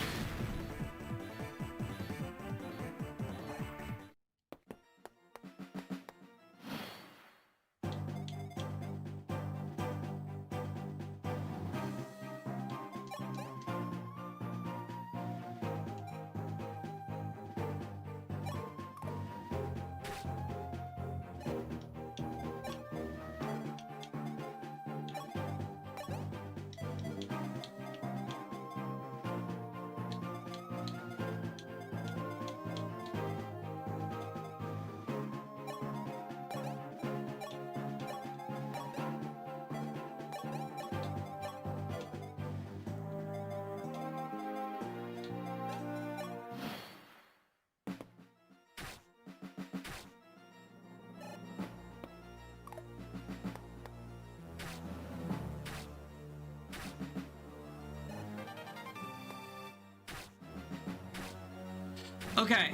Okay.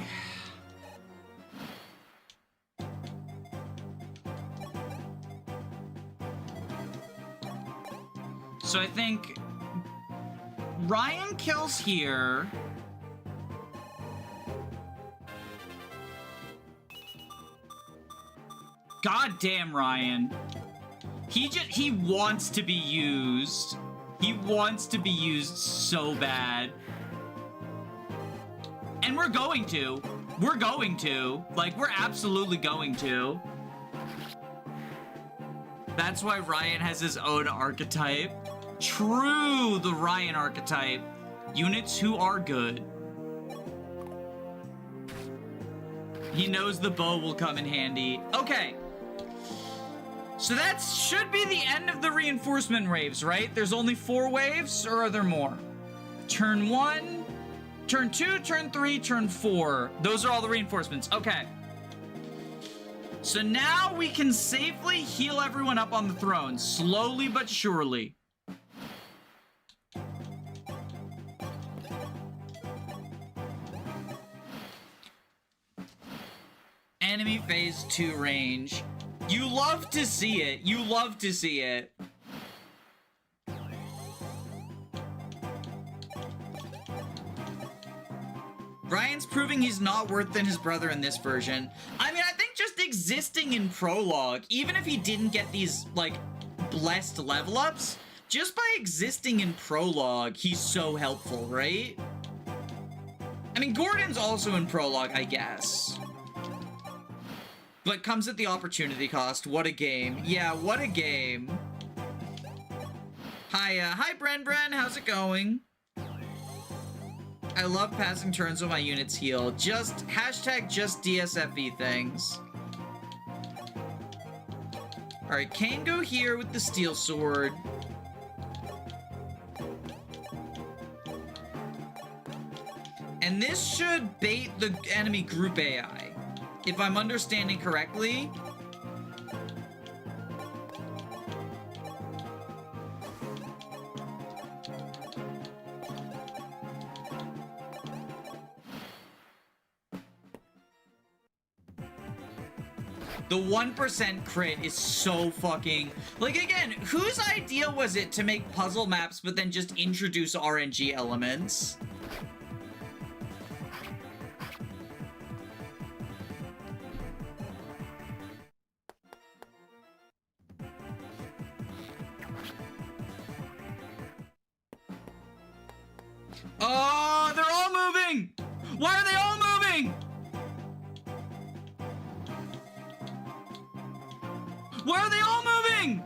So I think Ryan kills here. God damn, Ryan. He wants to be used. He wants to be used so bad. And we're going to. We're going to. Like, we're absolutely going to. That's why Ryan has his own archetype. True, the Ryan archetype. Units who are good. He knows the bow will come in handy. Okay. So that should be the end of the reinforcement waves, right? There's only 4 waves, or are there more? Turn 1, turn 2, turn 3, turn 4. Those are all the reinforcements. Okay. So now we can safely heal everyone up on the throne, slowly but surely. Enemy phase 2 range. You love to see it. You love to see it. Ryan's proving he's not worse than his brother in this version. I mean, I think just existing in Prologue, even if he didn't get these, like, blessed level ups, just by existing in Prologue, he's so helpful, right? I mean, Gordon's also in Prologue, I guess. But comes at the opportunity cost. What a game. Yeah, what a game. Hi, Bren. How's it going? I love passing turns when my units heal. Just DSFE things. Alright, Kane go here with the steel sword. And this should bait the enemy group AI. If I'm understanding correctly. The 1% crit is so fucking... Like, again, whose idea was it to make puzzle maps but then just introduce RNG elements? Oh, they're all moving! Why are they all moving? Why are they all moving?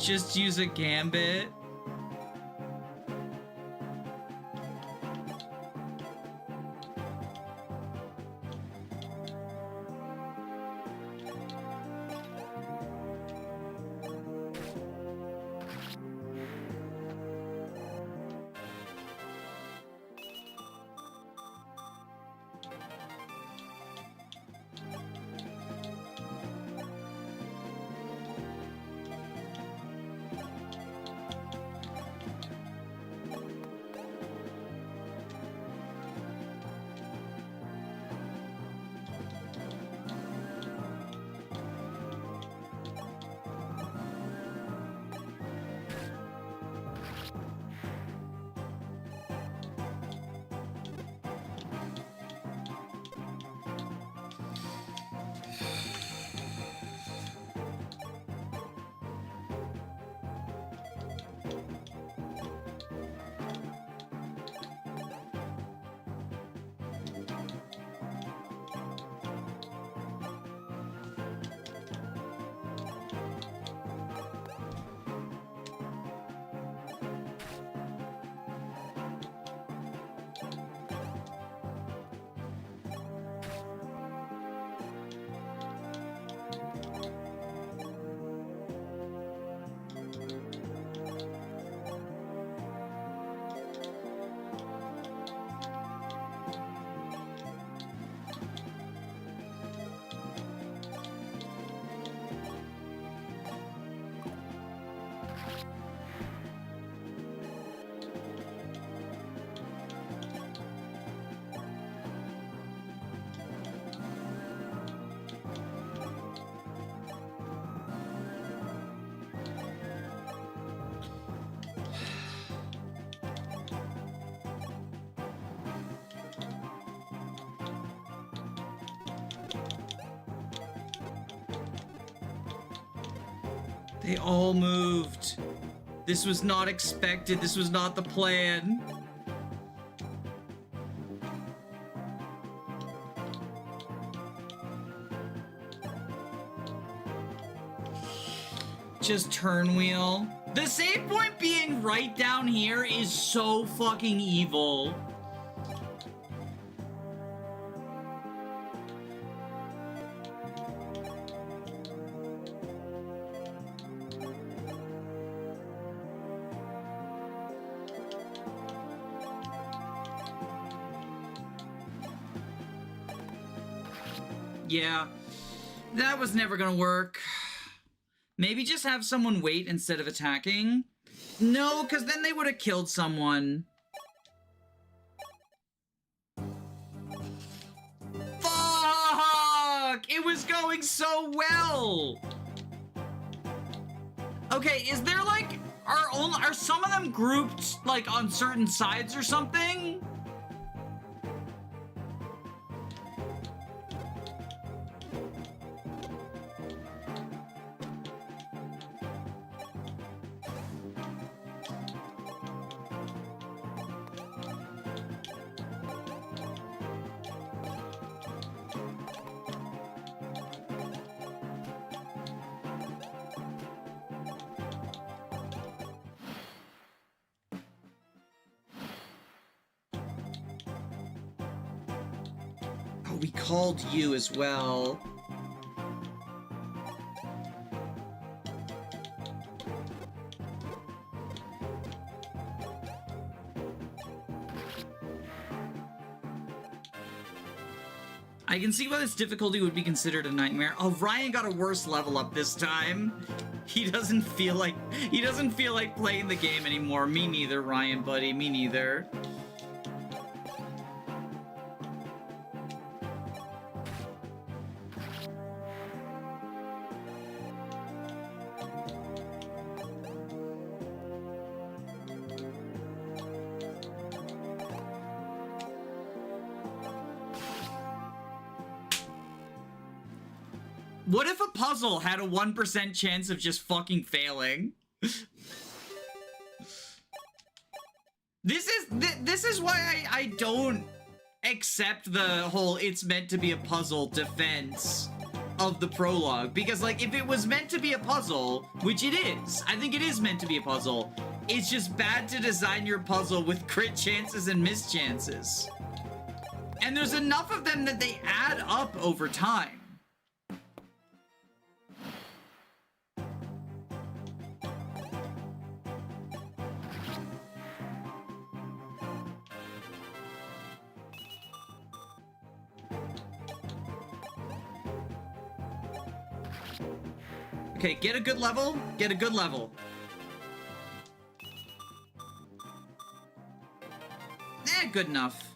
Just use a gambit. They all moved. This was not expected. This was not the plan. Just turn wheel. The save point being right down here is so fucking evil. Yeah, that was never gonna work. Maybe just have someone wait instead of attacking? No, because then they would have killed someone. Fuck! It was going so well! Okay, is there like... Are some of them grouped like on certain sides or something? We called you as well. I can see why this difficulty would be considered a nightmare. Oh, Ryan got a worse level up this time. He doesn't feel like playing the game anymore. Me neither, Ryan, buddy. Me neither. What if a puzzle had a 1% chance of just fucking failing? This is why I don't accept the whole it's meant to be a puzzle defense of the prologue, because like if it was meant to be a puzzle, which it is, I think it is meant to be a puzzle, it's just bad to design your puzzle with crit chances and miss chances. And there's enough of them that they add up over time. Okay, get a good level. Get a good level. Good enough.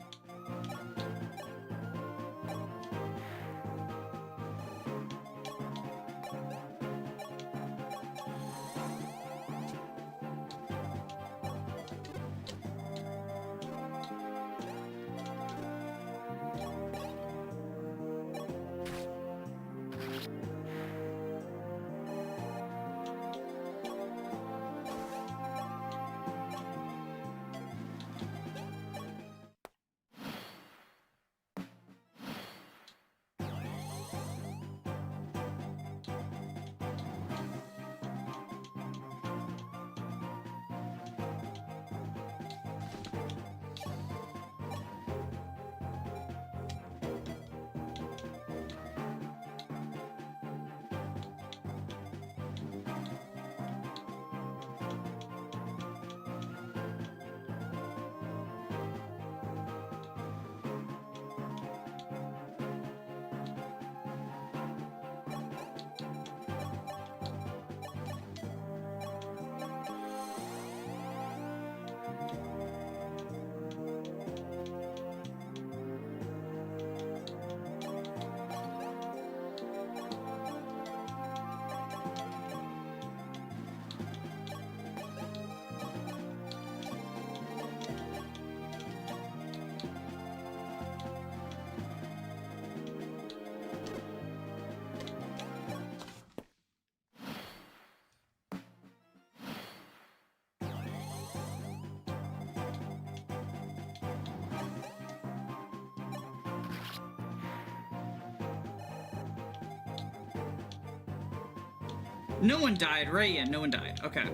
No one died, right? Yeah, no one died. Okay.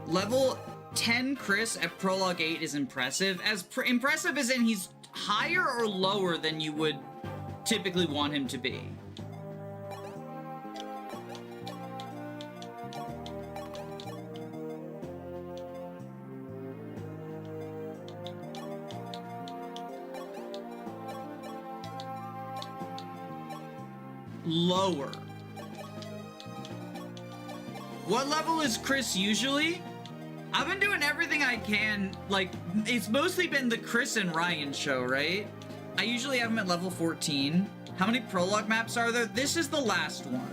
Level 10 Chris at Prologue 8 is impressive. As impressive as in he's higher or lower than you would typically want him to be. Lower. What level is Chris usually? I've been doing everything I can, like, it's mostly been the Chris and Ryan show, right? I usually have him at level 14. How many Prologue maps are there? This is the last one.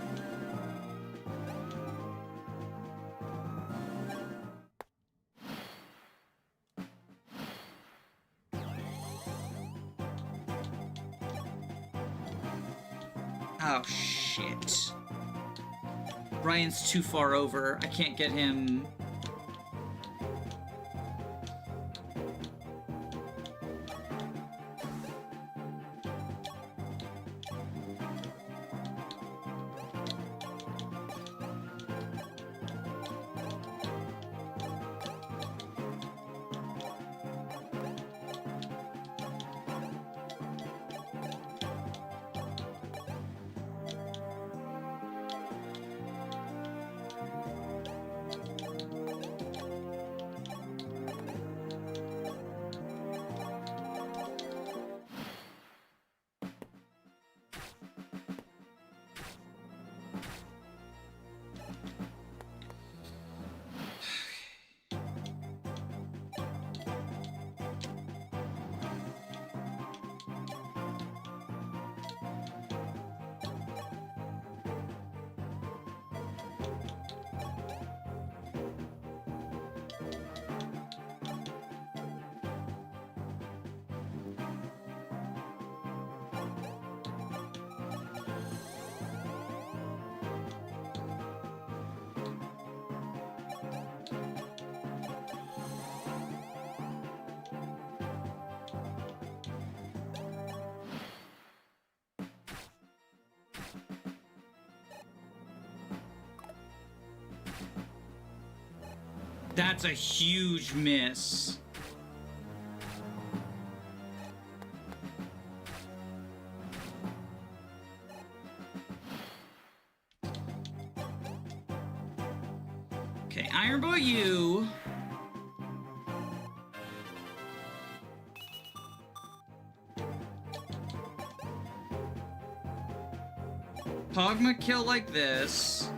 Oh, shit. Ryan's too far over. I can't get him. That's a huge miss. Okay, Iron Boy U. Pogma kill like this.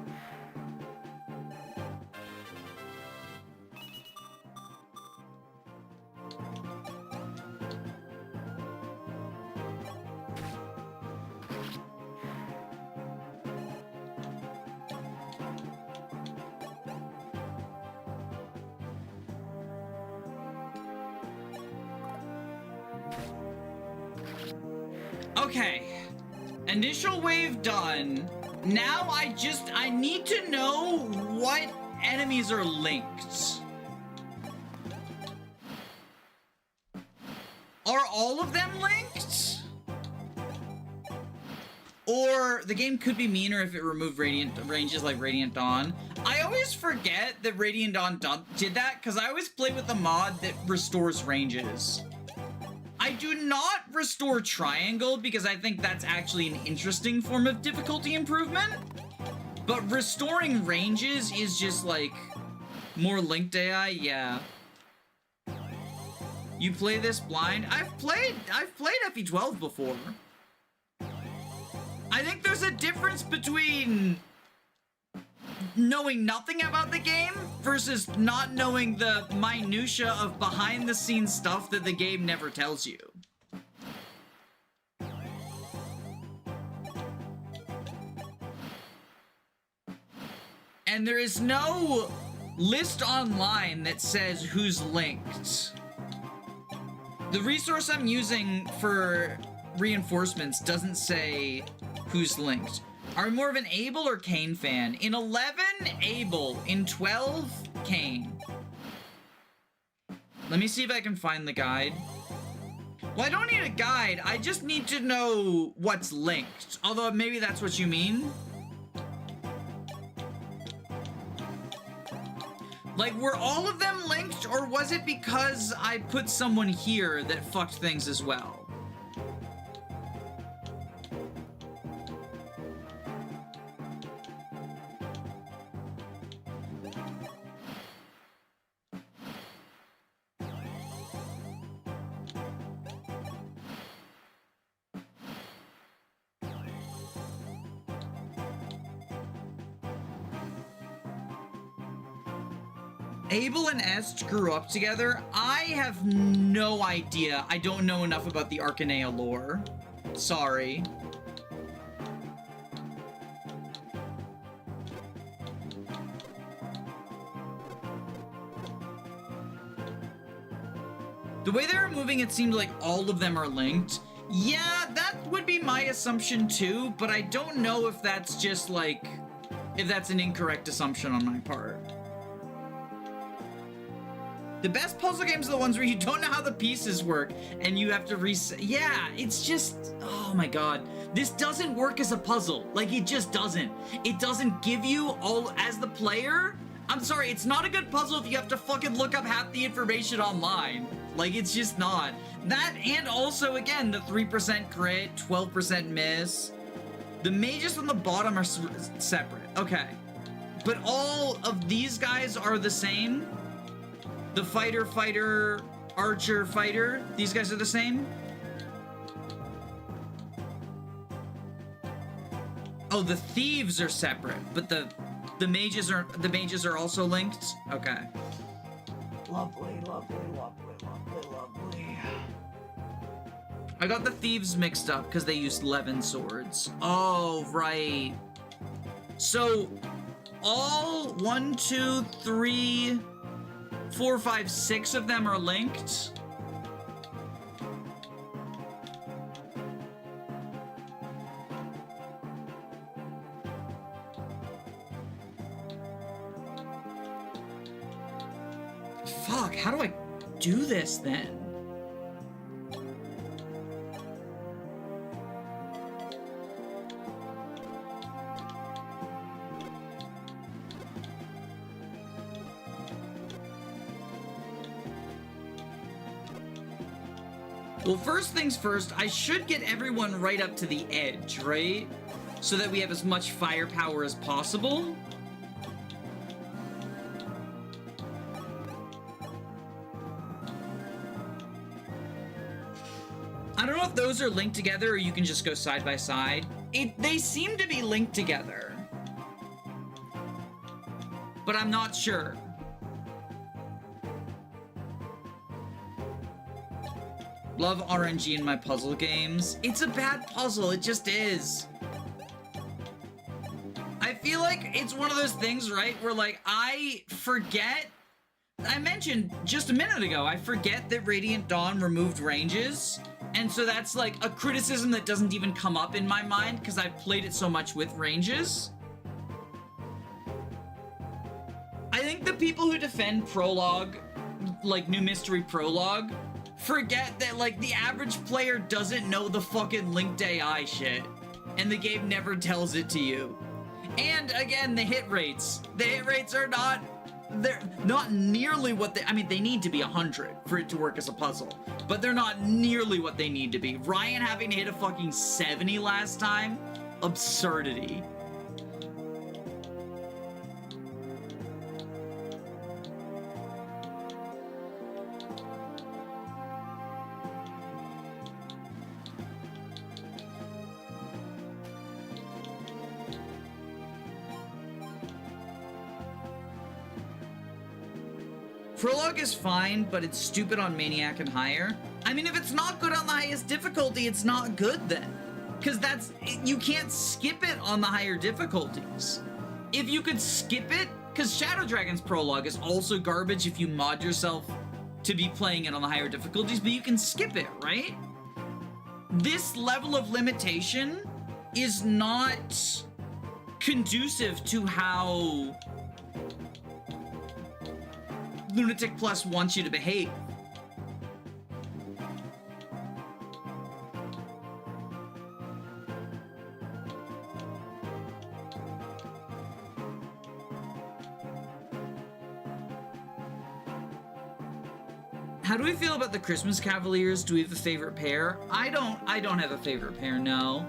Okay. Initial wave done. Now I need to know what enemies are linked. Are all of them linked? Or the game could be meaner if it removed Radiant ranges like Radiant Dawn. I always forget that Radiant Dawn did that because I always play with the mod that restores ranges. I do not restore Triangle because I think that's actually an interesting form of difficulty improvement. But restoring ranges is just like more linked AI, yeah. You play this blind? I've played FE12 before. I think there's a difference between knowing nothing about the game versus not knowing the minutia of behind the scenes stuff that the game never tells you. And there is no list online that says who's linked. The resource I'm using for reinforcements doesn't say who's linked. Are we more of an Abel or Kane fan? In 11, Abel. In 12, Kane. Let me see if I can find the guide. Well, I don't need a guide. I just need to know what's linked. Although maybe that's what you mean. Like, were all of them linked, or was it because I put someone here that fucked things as well? Abel and Est grew up together. I have no idea. I don't know enough about the Arcanea lore. Sorry. The way they were moving, it seemed like all of them are linked. Yeah, that would be my assumption too, but I don't know if that's just like, if that's an incorrect assumption on my part. The best puzzle games are the ones where you don't know how the pieces work and you have to reset. Yeah, it's just, oh my god. This doesn't work as a puzzle. Like, it just doesn't. It doesn't give you all, as the player, I'm sorry, it's not a good puzzle if you have to fucking look up half the information online. Like, it's just not. That, and also, again, the 3% crit, 12% miss. The mages on the bottom are separate. Okay. But all of these guys are the same? The fighter, archer, fighter, these guys are the same? Oh, the thieves are separate, but the mages are also linked? Okay. Lovely, lovely, lovely, lovely, lovely. I got the thieves mixed up because they used Levin swords. Oh, right. So, all 1, 2, 3... 4, 5, 6 of them are linked. Fuck, how do I do this then? Well, first things first, I should get everyone right up to the edge, right? So that we have as much firepower as possible. I don't know if those are linked together or you can just go side by side. They seem to be linked together. But I'm not sure. Love RNG in my puzzle games. It's a bad puzzle, it just is. I feel like it's one of those things, right, where like I forget, I mentioned just a minute ago, I forget that Radiant Dawn removed ranges, and so that's like a criticism that doesn't even come up in my mind because I've played it so much with ranges. I think the people who defend Prologue, like New Mystery Prologue, forget that like the average player doesn't know the fucking linked AI shit, and the game never tells it to you. And again, the hit rates are not, they're not nearly what they, I mean, they need to be 100 for it to work as a puzzle, but they're not nearly what they need to be. Ryan having to hit a fucking 70 last time, absurdity. Prologue is fine, but it's stupid on Maniac and higher. I mean, if it's not good on the highest difficulty, it's not good then. Because you can't skip it on the higher difficulties. If you could skip it, because Shadow Dragon's Prologue is also garbage if you mod yourself to be playing it on the higher difficulties, but you can skip it, right? This level of limitation is not conducive to how Lunatic Plus wants you to behave. How do we feel about the Christmas Cavaliers? Do we have a favorite pair? I don't have a favorite pair, no.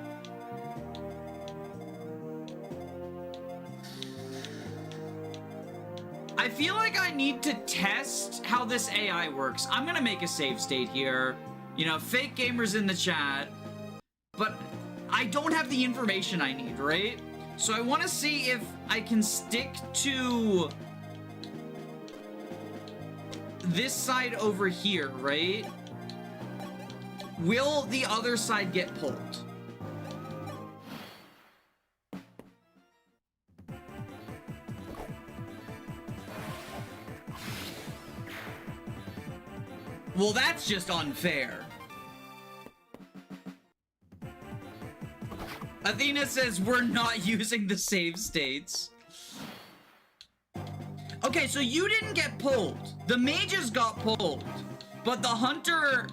I feel like I need to test how this AI works. I'm gonna make a save state here. You know, fake gamers in the chat. But I don't have the information I need, right? So I want to see if I can stick to this side over here, right? Will the other side get pulled? Well, that's just unfair. Athena says we're not using the save states. Okay, so you didn't get pulled. The mages got pulled. But the hunter...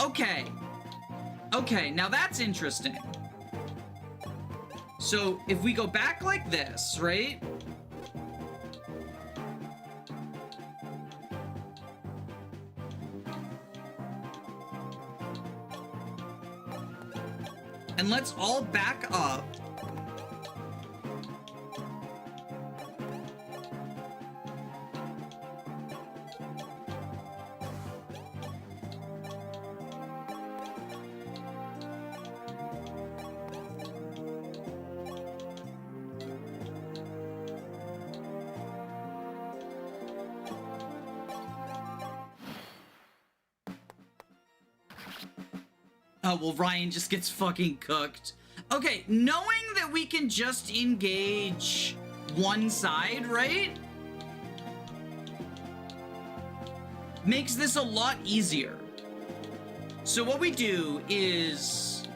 Okay. Okay, now that's interesting. So, if we go back like this, right? And let's all back up. Oh, well, Ryan just gets fucking cooked. Okay, knowing that we can just engage one side, right? Makes this a lot easier. So what we do is...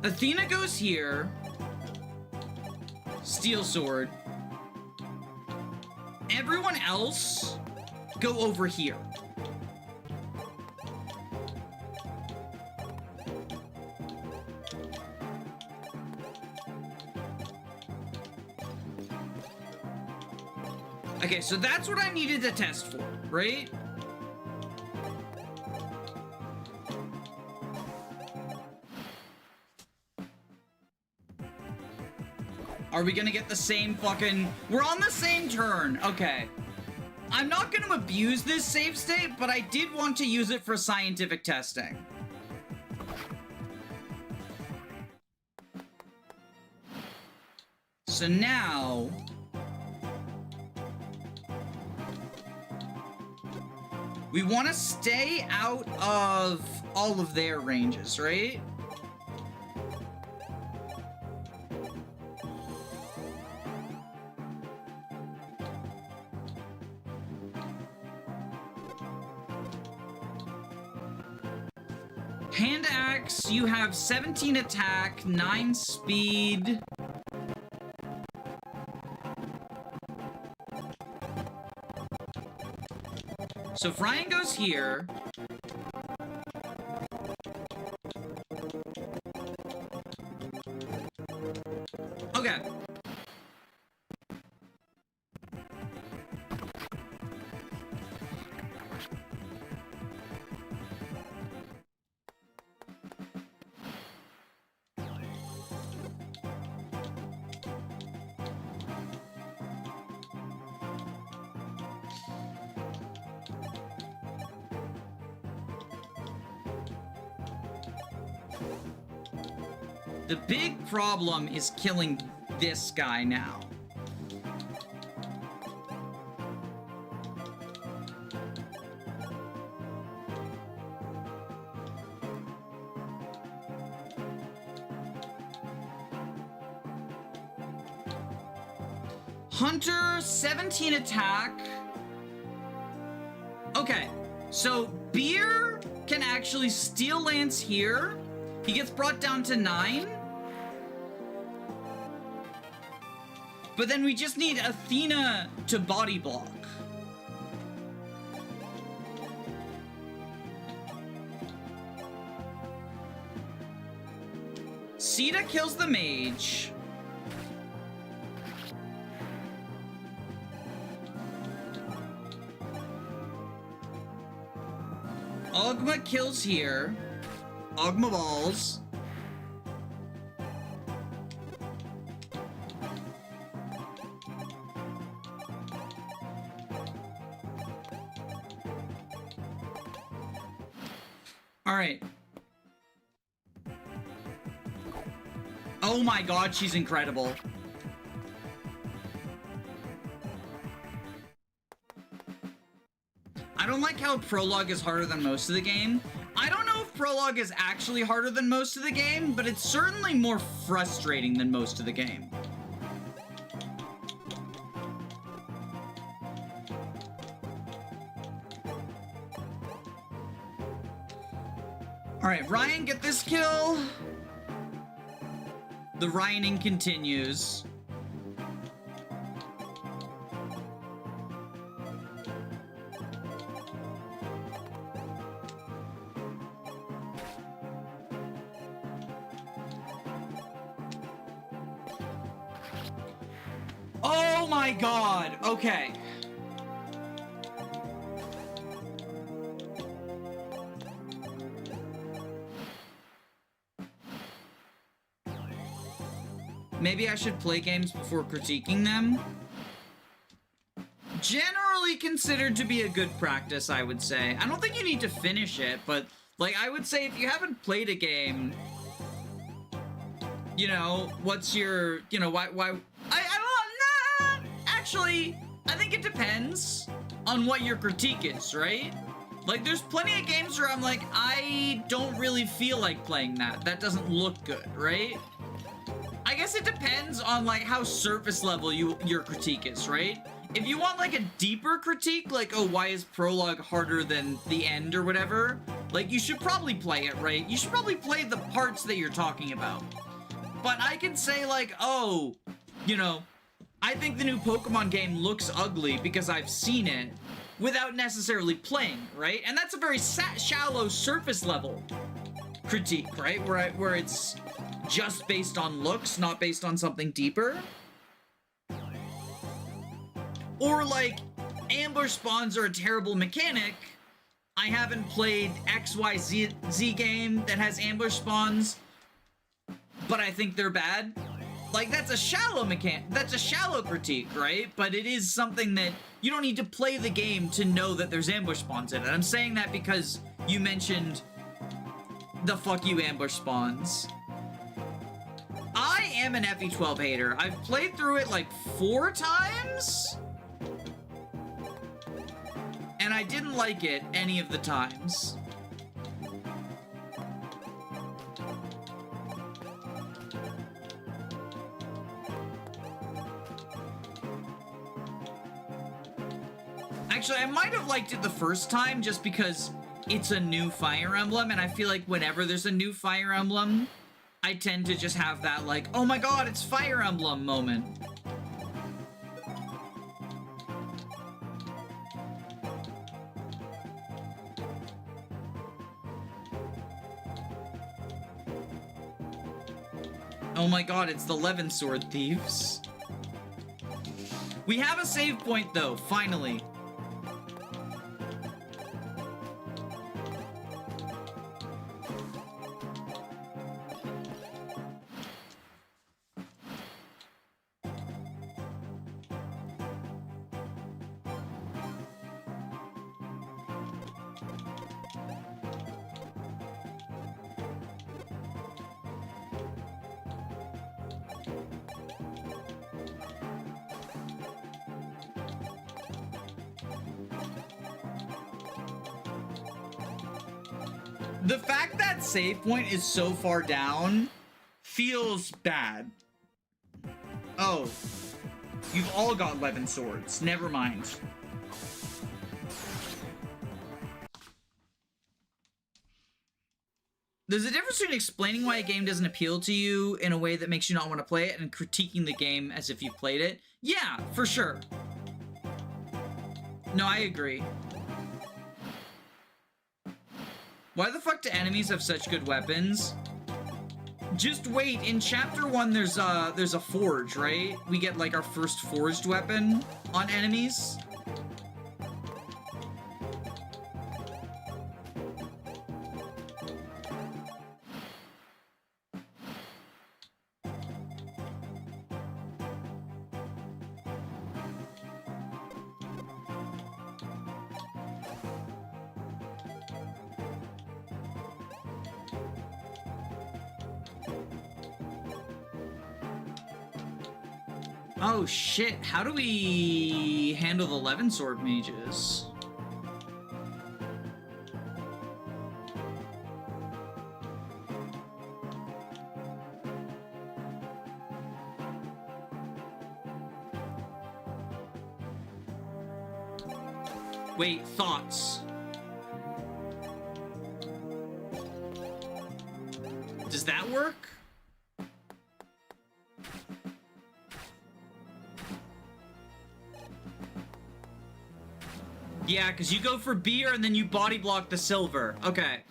Athena goes here. Steel sword. Everyone else go over here. Okay, so that's what I needed to test for, right? Are we gonna get the same fucking... We're on the same turn. Okay. I'm not gonna abuse this save state, but I did want to use it for scientific testing. So now... we want to stay out of all of their ranges, right? Hand axe, you have 17 attack, 9 speed. So if Ryan goes here... Okay. The big problem is killing this guy now. Hunter, 17 attack. Okay, so Beer can actually steal Lance here. He gets brought down to 9. But then we just need Athena to body block. Sita kills the mage. Ogma kills here. Ogma balls. All right. Oh my god, she's incredible. I don't like how Prologue is harder than most of the game. I don't know if Prologue is actually harder than most of the game, but it's certainly more frustrating than most of the game. Alright, Ryan, get this kill. The Ryaning continues. Oh my god! Okay. Maybe I should play games before critiquing them. Generally considered to be a good practice, I would say. I don't think you need to finish it, but, like, I would say if you haven't played a game, you know, what's your, you know, why, I don't know, nah, actually, I think it depends on what your critique is, right? Like, there's plenty of games where I'm like, I don't really feel like playing that. That doesn't look good, right? I guess it depends on, like, how surface level your critique is, right? If you want, like, a deeper critique, like, oh, why is Prologue harder than the end or whatever, like, you should probably play it, right? You should probably play the parts that you're talking about. But I can say, like, oh, you know, I think the new Pokemon game looks ugly because I've seen it without necessarily playing, right? And that's a very shallow surface level critique, right? Where it's just based on looks, not based on something deeper. Or like, ambush spawns are a terrible mechanic. I haven't played XYZ game that has ambush spawns, but I think they're bad. Like, that's a shallow that's a shallow critique, right? But it is something that you don't need to play the game to know that there's ambush spawns in it. I'm saying that because you mentioned the fuck you ambush spawns. I am an FE12 hater. I've played through it like 4 times, and I didn't like it any of the times. Actually, I might have liked it the first time just because it's a new Fire Emblem, and I feel like whenever there's a new Fire Emblem, I tend to just have that, like, oh my god, it's Fire Emblem moment. Oh my god, it's the Levin Sword Thieves. We have a save point, though, finally. The fact that save point is so far down feels bad. Oh, you've all got Levin swords. Never mind. There's a difference between explaining why a game doesn't appeal to you in a way that makes you not want to play it and critiquing the game as if you've played it. Yeah, for sure. No, I agree. Why the fuck do enemies have such good weapons? Just wait, in chapter 1 there's a forge, right? We get like our first forged weapon on enemies. Oh shit, how do we handle the Levin Sword mages? Wait, thoughts. Does that work? Yeah, because you go for beer and then you body block the silver. Okay.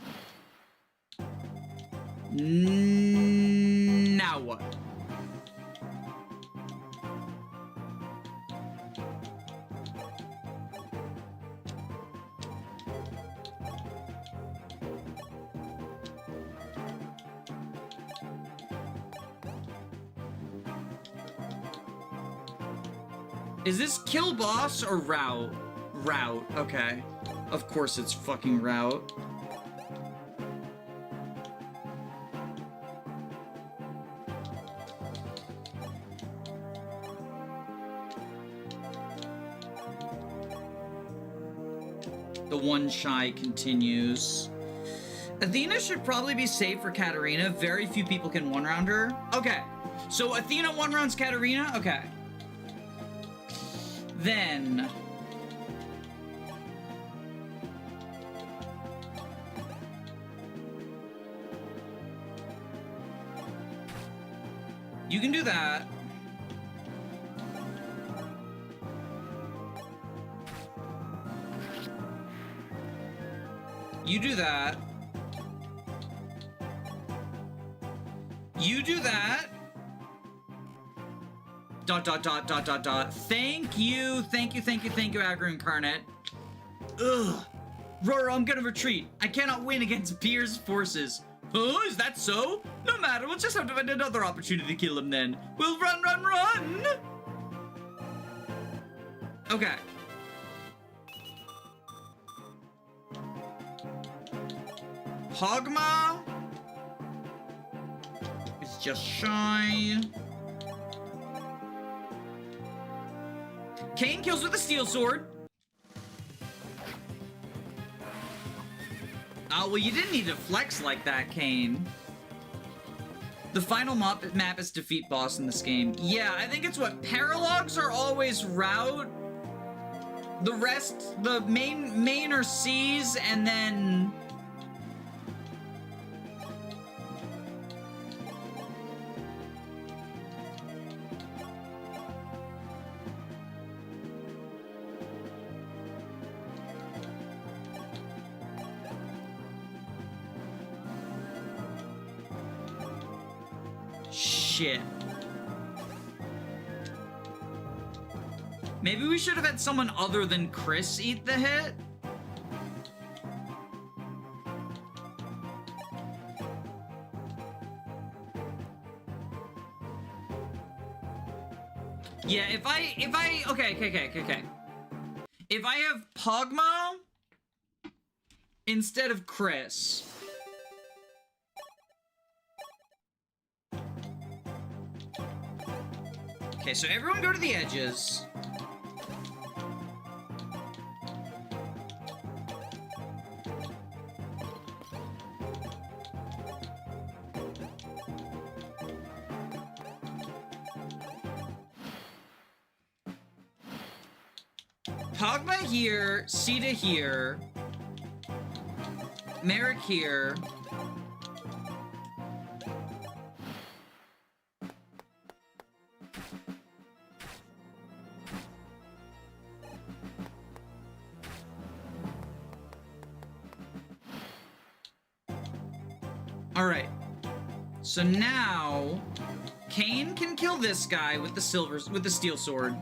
Now what? Is this kill boss or route? Route, okay. Of course it's fucking route. The one shy continues. Athena should probably be safe for Katarina. Very few people can one-round her. Okay, so Athena one-rounds Katarina? Okay. Then... you can do that. You do that. You do that. Dot, dot, dot, dot, dot, dot. Thank you, thank you, thank you, thank you, Aggro Incarnate. Ugh. Roro, I'm gonna retreat. I cannot win against Beer's forces. Oh, is that so? No matter, we'll just have to find another opportunity to kill him then. We'll run, run, run! Okay. Hogma is just shy. Kane kills with a steel sword. Oh, well, you didn't need to flex like that, Kane. The final map is defeat boss in this game. Yeah, I think it's what? Paralogs are always route. The rest, the main are C's, and then... Shit. Maybe we should have had someone other than Chris eat the hit? Yeah, okay. If I have Pogma instead of Chris... Okay, so everyone go to the edges. Pogba here, Sita here, Merrick here. Alright. So now Kane can kill this guy with the steel sword.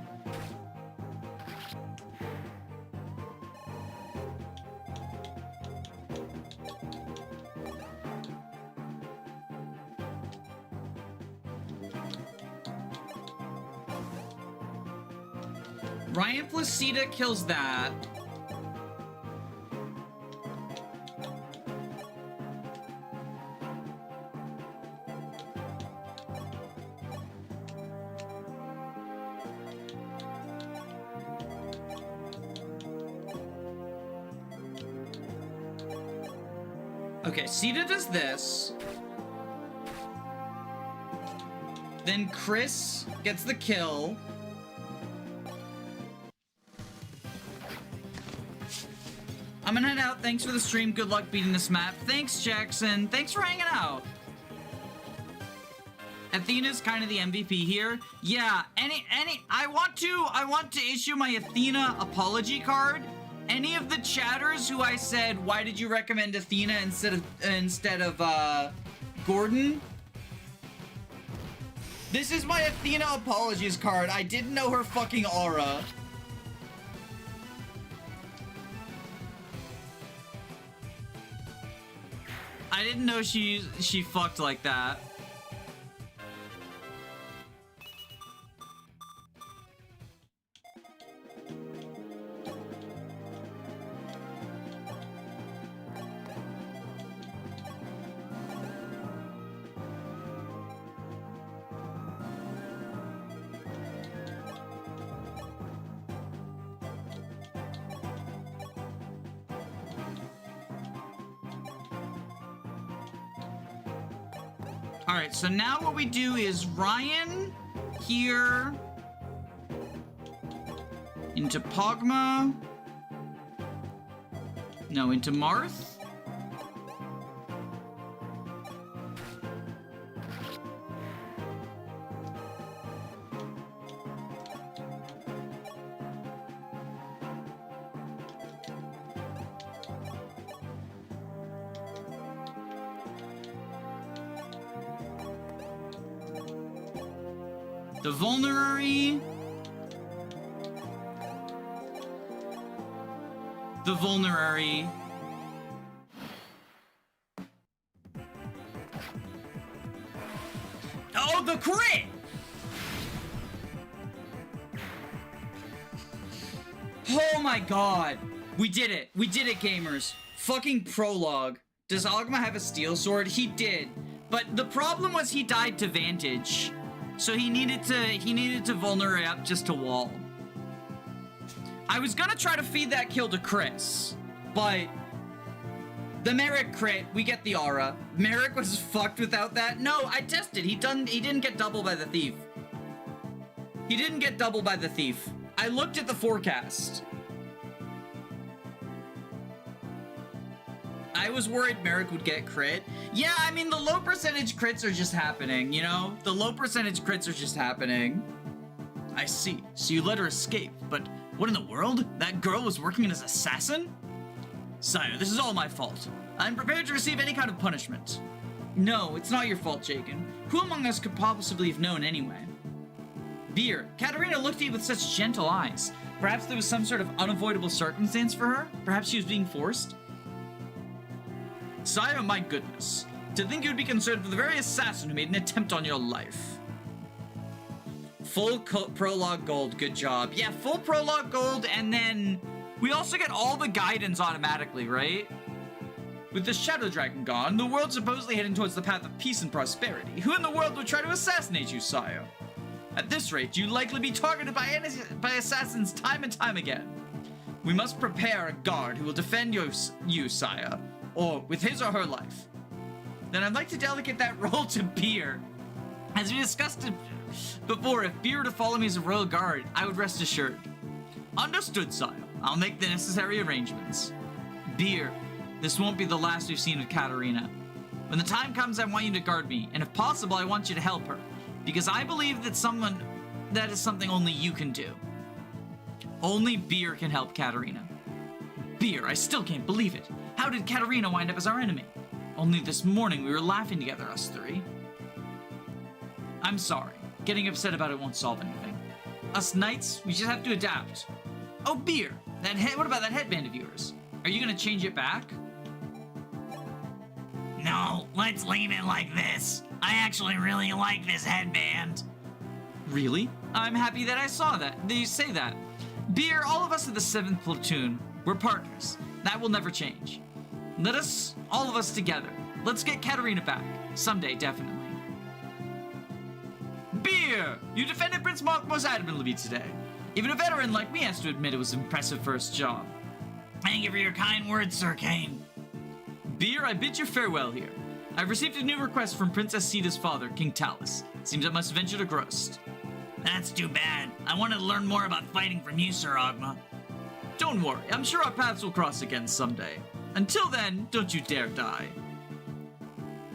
Ryan plus Sita kills that. Okay, Sita does this. Then Chris gets the kill. I'm gonna head out. Thanks for the stream. Good luck beating this map. Thanks, Jackson. Thanks for hanging out. Athena's kind of the MVP here. Yeah, I want to issue my Athena apology card. Any of the chatters who I said, why did you recommend Athena instead of Gordon? This is my Athena apologies card. I didn't know her fucking aura. I didn't know she fucked like that. Alright, so now what we do is Ryan here into Pogma. No, into Marth. The vulnerary. The vulnerary. Oh, the crit! Oh my god. We did it. We did it, gamers. Fucking Prologue. Does Ogma have a steel sword? He did. But the problem was he died to Vantage. So he needed to vulnerate up just to wall. I was gonna try to feed that kill to Chris, but the Merrick crit, we get the aura. Merrick was fucked without that. No, I tested. He didn't get doubled by the thief. He didn't get doubled by the thief. I looked at the forecast. I was worried Merrick would get crit. Yeah, I mean, the low percentage crits are just happening, you know? The low percentage crits are just happening. I see. So you let her escape, but what in the world? That girl was working as an assassin? Sire, this is all my fault. I'm prepared to receive any kind of punishment. No, it's not your fault, Jagan. Who among us could possibly have known anyway? Beer, Katarina looked at you with such gentle eyes. Perhaps there was some sort of unavoidable circumstance for her? Perhaps she was being forced? Sire, my goodness. To think you would be concerned for the very assassin who made an attempt on your life. Full Prologue gold, good job. Yeah, full Prologue gold, and then we also get all the guidance automatically, right? With the Shadow Dragon gone, the world's supposedly heading towards the path of peace and prosperity. Who in the world would try to assassinate you, sire? At this rate, you'd likely be targeted by assassins time and time again. We must prepare a guard who will defend you, sire, or with his or her life. Then I'd like to delegate that role to Beer. As we discussed it before, if Beer were to follow me as a royal guard, I would rest assured. Understood, sire. I'll make the necessary arrangements. Beer, this won't be the last we've seen of Katarina. When the time comes, I want you to guard me, and if possible, I want you to help her. Because I believe that that is something only you can do. Only Beer can help Katarina. Beer, I still can't believe it. How did Katarina wind up as our enemy? Only this morning we were laughing together, us three. I'm sorry. Getting upset about it won't solve anything. Us knights, we just have to adapt. Oh, Beer, what about that headband of yours? Are you gonna change it back? No, let's leave it like this. I actually really like this headband. Really? I'm happy that I saw that. You say that. Beer, all of us are the 7th platoon. We're partners. That will never change. Let us, all of us together. Let's get Katarina back. Someday, definitely. Beer! You defended Prince Marth most admirably today. Even a veteran like me has to admit it was an impressive first job. Thank you for your kind words, Sir Kane. Beer, I bid you farewell here. I've received a new request from Princess Sita's father, King Talus. Seems I must venture to Grost. That's too bad. I wanted to learn more about fighting from you, Sir Ogma. Don't worry, I'm sure our paths will cross again someday. Until then, don't you dare die.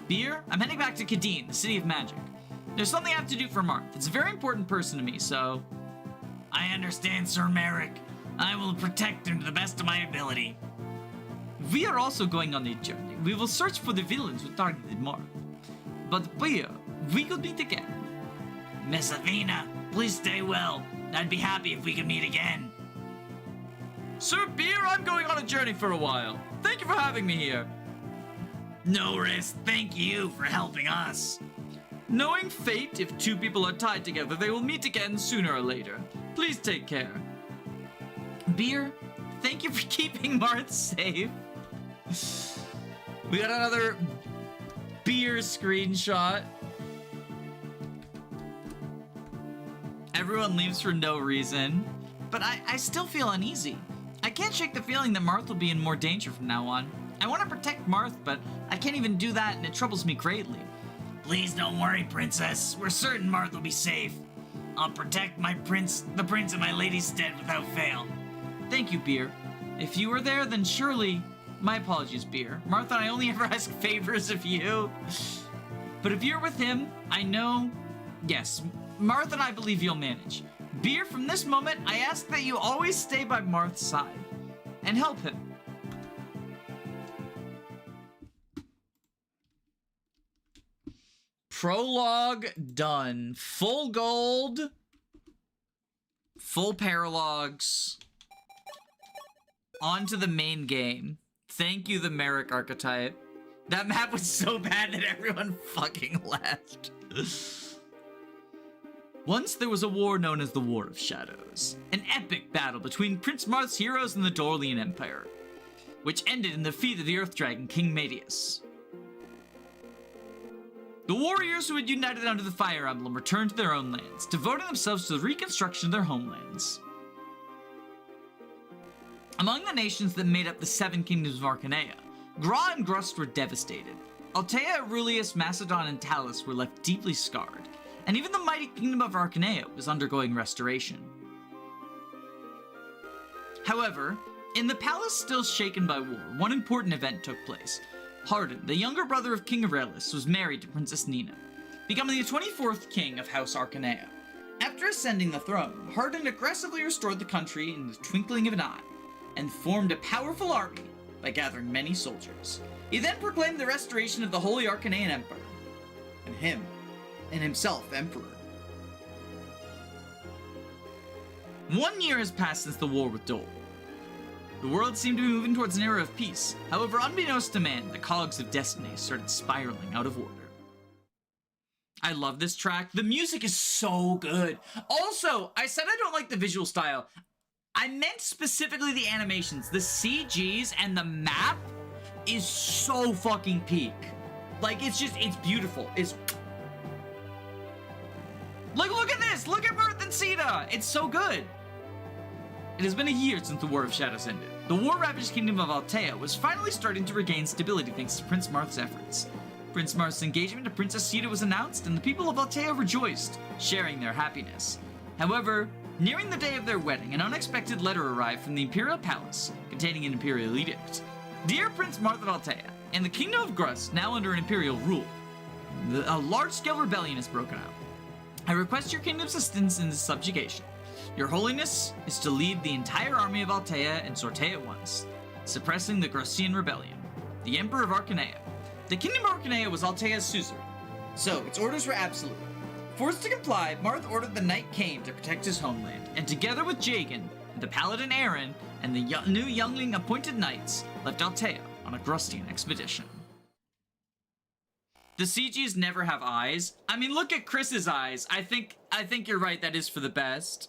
Beer, I'm heading back to Kadeen, the city of magic. There's something I have to do for Marth. It's a very important person to me, so... I understand, Sir Merrick. I will protect him to the best of my ability. We are also going on a journey. We will search for the villains who targeted Marth. But Beer, we could meet again. Miss Athena, please stay well. I'd be happy if we could meet again. Sir Beer, I'm going on a journey for a while. Thank you for having me here. No risk. Thank you for helping us. Knowing fate, if two people are tied together, they will meet again sooner or later. Please take care. Beer, thank you for keeping Marth safe. We got another Beer screenshot. Everyone leaves for no reason. But I still feel uneasy. I can't shake the feeling that Marth will be in more danger from now on. I want to protect Marth, but I can't even do that, and it troubles me greatly. Please don't worry, Princess. We're certain Marth will be safe. I'll protect the prince in my lady's stead without fail. Thank you, Beer. If you were there, then surely... My apologies, Beer. Marth and I only ever ask favors of you. But if you're with him, I know... Yes, Marth and I believe you'll manage. Beer, from this moment, I ask that you always stay by Marth's side. And help him. Prologue done. Full gold. Full paralogs. On to the main game. Thank you, the Merrick archetype. That map was so bad that everyone fucking left. Once there was a war known as the War of Shadows. An epic battle between Prince Marth's heroes and the Dorlian Empire, which ended in the defeat of the Earth Dragon, King Medius. The warriors who had united under the Fire Emblem returned to their own lands, devoting themselves to the reconstruction of their homelands. Among the nations that made up the 7 kingdoms of Arcanea, Gra and Grust were devastated. Altea, Aurelius, Macedon, and Talus were left deeply scarred, and even the mighty kingdom of Arcanea was undergoing restoration. However, in the palace still shaken by war, one important event took place. Hardin, the younger brother of King Aurelius, was married to Princess Nina, becoming the 24th king of House Arcanea. After ascending the throne, Hardin aggressively restored the country in the twinkling of an eye, and formed a powerful army by gathering many soldiers. He then proclaimed the restoration of the Holy Arcanean Empire, and himself emperor. 1 year has passed since the war with Dole. The world seemed to be moving towards an era of peace. However, unbeknownst to man, the cogs of destiny started spiraling out of order. I love this track. The music is so good. Also, I said I don't like the visual style. I meant specifically the animations. The CGs and the map is so fucking peak. Like, it's beautiful. Look at this! Look at Mirth and Sita! It's so good! It has been a year since the War of Shadows ended. The war-ravaged kingdom of Altea was finally starting to regain stability thanks to Prince Marth's efforts. Prince Marth's engagement to Princess Sita was announced, and the people of Altea rejoiced, sharing their happiness. However, nearing the day of their wedding, an unexpected letter arrived from the Imperial Palace, containing an Imperial Edict. Dear Prince Marth of Altea, in the Kingdom of Grust, now under Imperial rule, a large-scale rebellion has broken out. I request your kingdom's assistance in this subjugation. Your Holiness is to lead the entire army of Altea and Sortea at once, suppressing the Grustian rebellion. The Emperor of Arcanea. The Kingdom of Arcanea was Altea's suzerain, so its orders were absolute. Forced to comply, Marth ordered the Knight Cain to protect his homeland, and together with Jagan, the Paladin Aaron, and the new youngling appointed knights, left Altea on a Grustian expedition. The CGs never have eyes. I mean, look at Chris's eyes. I think you're right, that is for the best.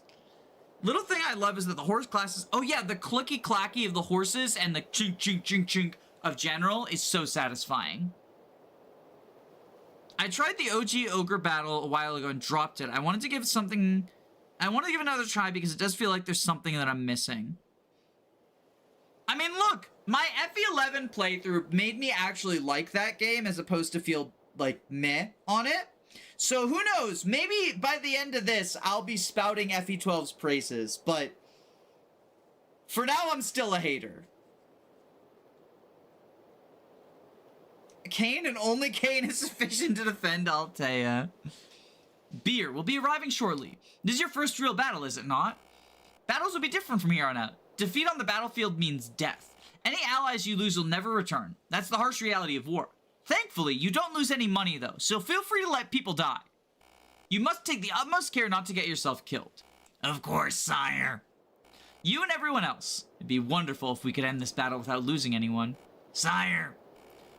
Little thing I love is that the horse classes, oh yeah, the clicky clacky of the horses and the chink chink chink chink of general is so satisfying. I tried the OG Ogre battle a while ago and dropped it. I wanted to give another try because it does feel like there's something that I'm missing. I mean, look, my FE11 playthrough made me actually like that game as opposed to feel like meh on it. So who knows, maybe by the end of this, I'll be spouting FE12's praises, but for now, I'm still a hater. Cain and only Cain is sufficient to defend Altea. Beer will be arriving shortly. This is your first real battle, is it not? Battles will be different from here on out. Defeat on the battlefield means death. Any allies you lose will never return. That's the harsh reality of war. Thankfully, you don't lose any money though, so feel free to let people die. You must take the utmost care not to get yourself killed. Of course, sire. You and everyone else. It'd be wonderful if we could end this battle without losing anyone. Sire.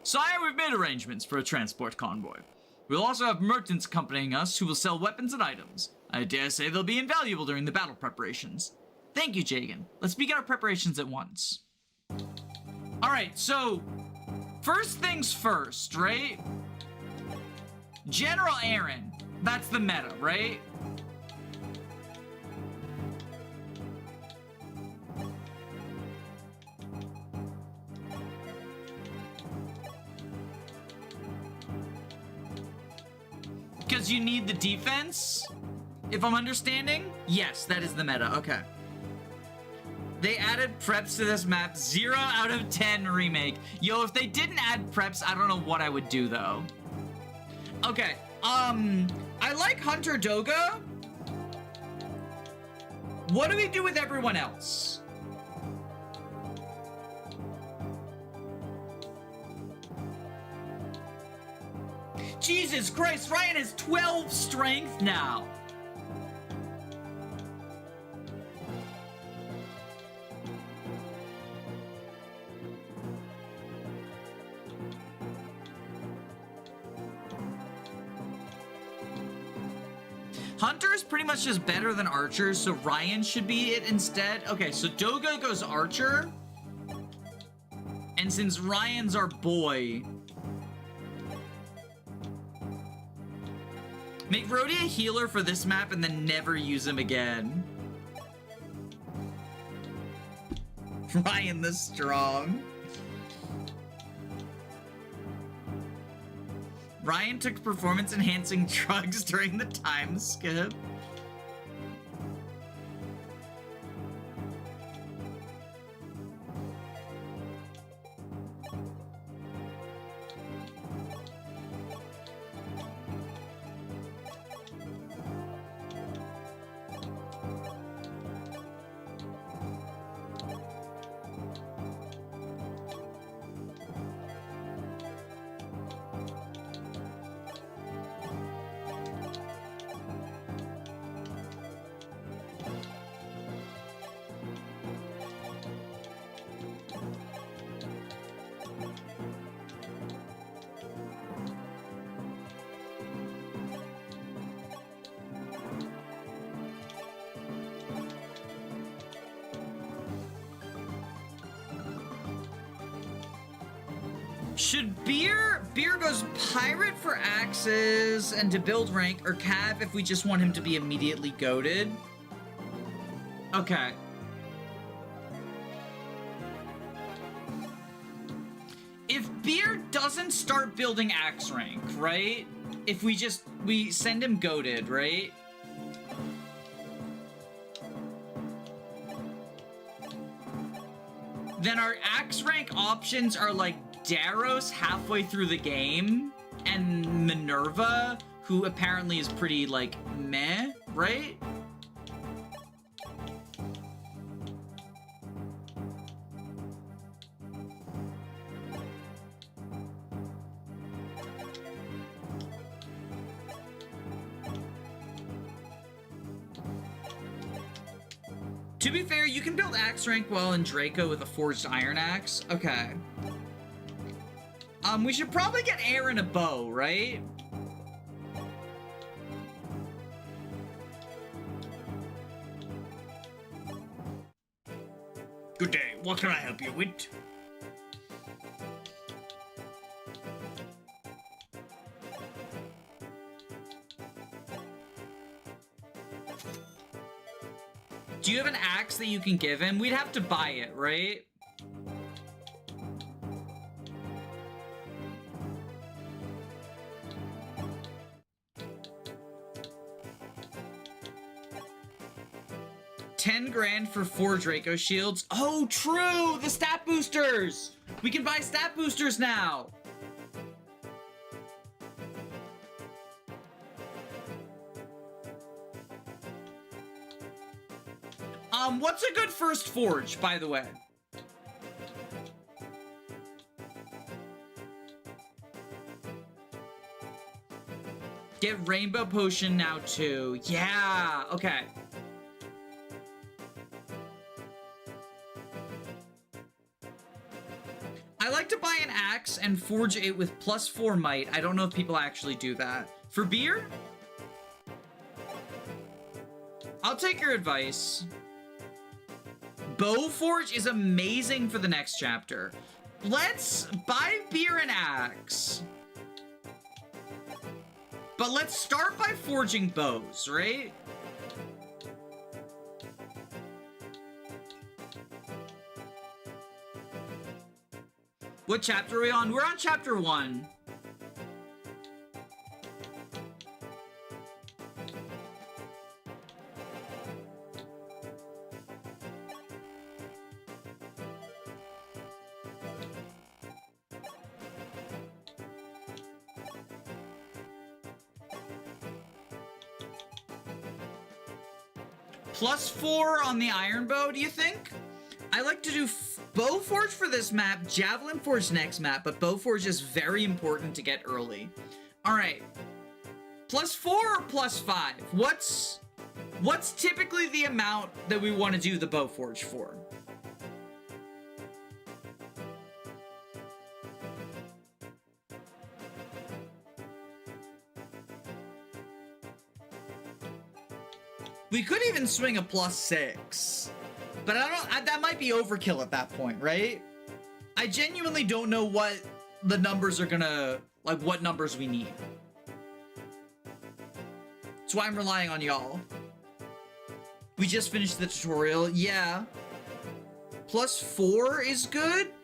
Sire, we've made arrangements for a transport convoy. We'll also have merchants accompanying us who will sell weapons and items. I dare say they'll be invaluable during the battle preparations. Thank you, Jagan. Let's begin our preparations at once. Alright, so first things first, right? General Aaron. That's the meta, right? Because you need the defense? If I'm understanding? Yes, that is the meta. Okay. They added preps to this map. 0 out of 10 remake. Yo, if they didn't add preps, I don't know what I would do, though. Okay. I like Hunter Doga. What do we do with everyone else? Jesus Christ, Ryan has 12 strength now. Hunter is pretty much just better than Archer, so Ryan should be it instead. Okay, so Doga goes Archer. And since Ryan's our boy, make Rhodey a healer for this map and then never use him again. Ryan the Strong. Ryan took performance-enhancing drugs during the time skip. Should Beer goes Pirate for axes and to build rank, or Cav if we just want him to be immediately goated? Okay. If Beer doesn't start building axe rank, right? If we send him goated, right? Then our axe rank options are like Daros halfway through the game and Minerva, who apparently is pretty like meh, right? To be fair, you can build axe rank well in Draco with a forged iron axe. Okay. We should probably get Aaron a bow, right? Good day. What can I help you with? Do you have an axe that you can give him? We'd have to buy it, right? $10,000 for 4 Draco shields. Oh, true! The stat boosters! We can buy stat boosters now! What's a good first forge, by the way? Get Rainbow Potion now, too. Yeah, okay. I like to buy an axe and forge it with +4 might. I don't know if people actually do that. For beer? I'll take your advice. Bow forge is amazing for the next chapter. Let's buy beer and axe. But let's start by forging bows, right? What chapter are we on? We're on chapter 1. +4 on the iron bow, do you think? I like to do bow forge for this map, javelin forge next map, but bow forge is very important to get early. All Alright. +4 or +5? What's typically the amount that we want to do the Bowforge for? We could even swing a +6. But that might be overkill at that point, right? I genuinely don't know what the numbers are gonna, like what numbers we need. That's why I'm relying on y'all. We just finished the tutorial, yeah. +4 is good.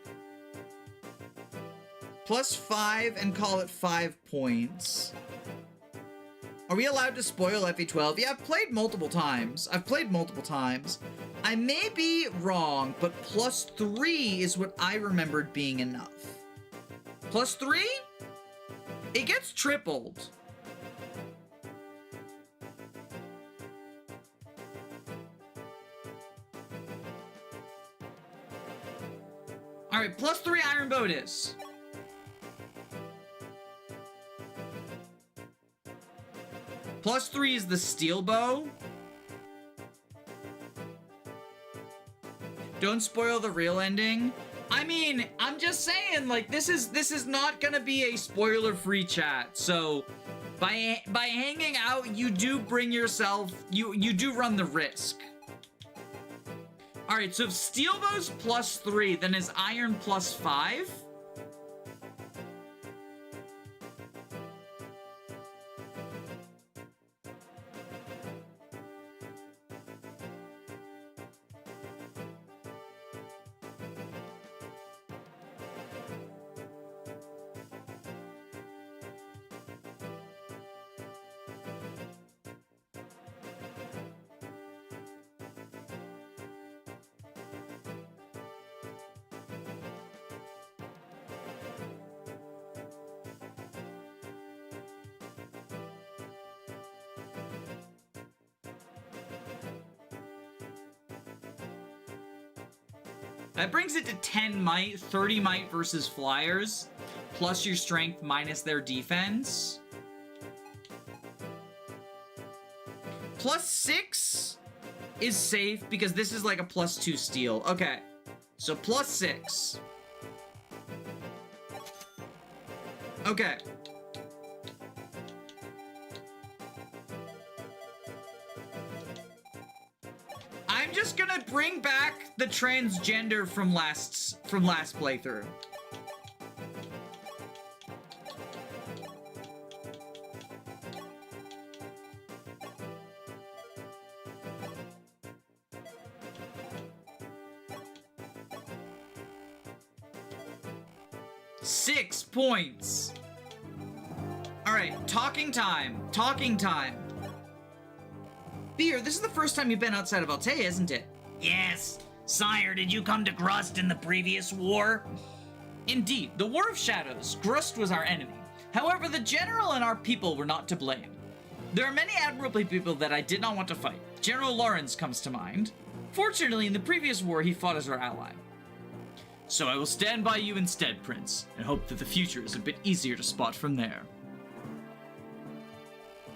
+5 and call it 5 points. Are we allowed to spoil FE12? Yeah, I've played multiple times. I may be wrong, but +3 is what I remembered being enough. +3? It gets tripled. Alright, +3 Iron Bow it is. +3 is the Steel Bow. Don't spoil the real ending. I mean, I'm just saying, like, this is not gonna be a spoiler-free chat. So, by hanging out, you do bring yourself, you do run the risk. All right, so if Steel Bow's +3, then is Iron +5? That brings it to 10 might, 30 might versus flyers, plus your strength minus their defense. +6 is safe because this is like a +2 steel. Okay, so +6. Okay. I'm just gonna bring back the transgender from last playthrough. Six points. All right, talking time. Beer, this is the first time you've been outside of Altea, isn't it? Yes. Sire, did you come to Grust in the previous war? Indeed, the War of Shadows. Grust was our enemy. However, the general and our people were not to blame. There are many admirable people that I did not want to fight. General Lawrence comes to mind. Fortunately, in the previous war, he fought as our ally. So I will stand by you instead, Prince, and hope that the future is a bit easier to spot from there.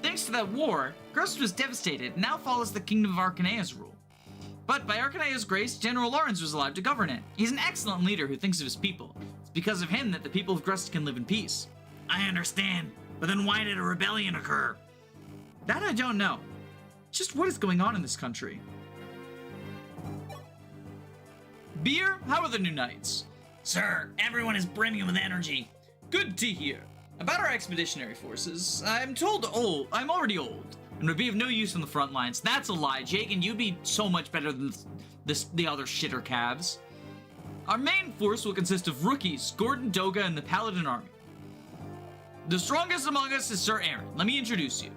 Thanks to that war, Grust was devastated and now follows the Kingdom of Arcanea's rule. But by Arcanea's grace, General Lawrence was allowed to govern it. He's an excellent leader who thinks of his people. It's because of him that the people of Grust can live in peace. I understand, but then why did a rebellion occur? That I don't know. Just what is going on in this country? Beer, how are the new knights? Sir, everyone is brimming with energy. Good to hear. About our expeditionary forces, I'm already old, and would be of no use on the front lines. That's a lie, Jake, and you'd be so much better than the other shitter calves. Our main force will consist of rookies, Gordon, Doga, and the Paladin army. The strongest among us is Sir Aaron. Let me introduce you.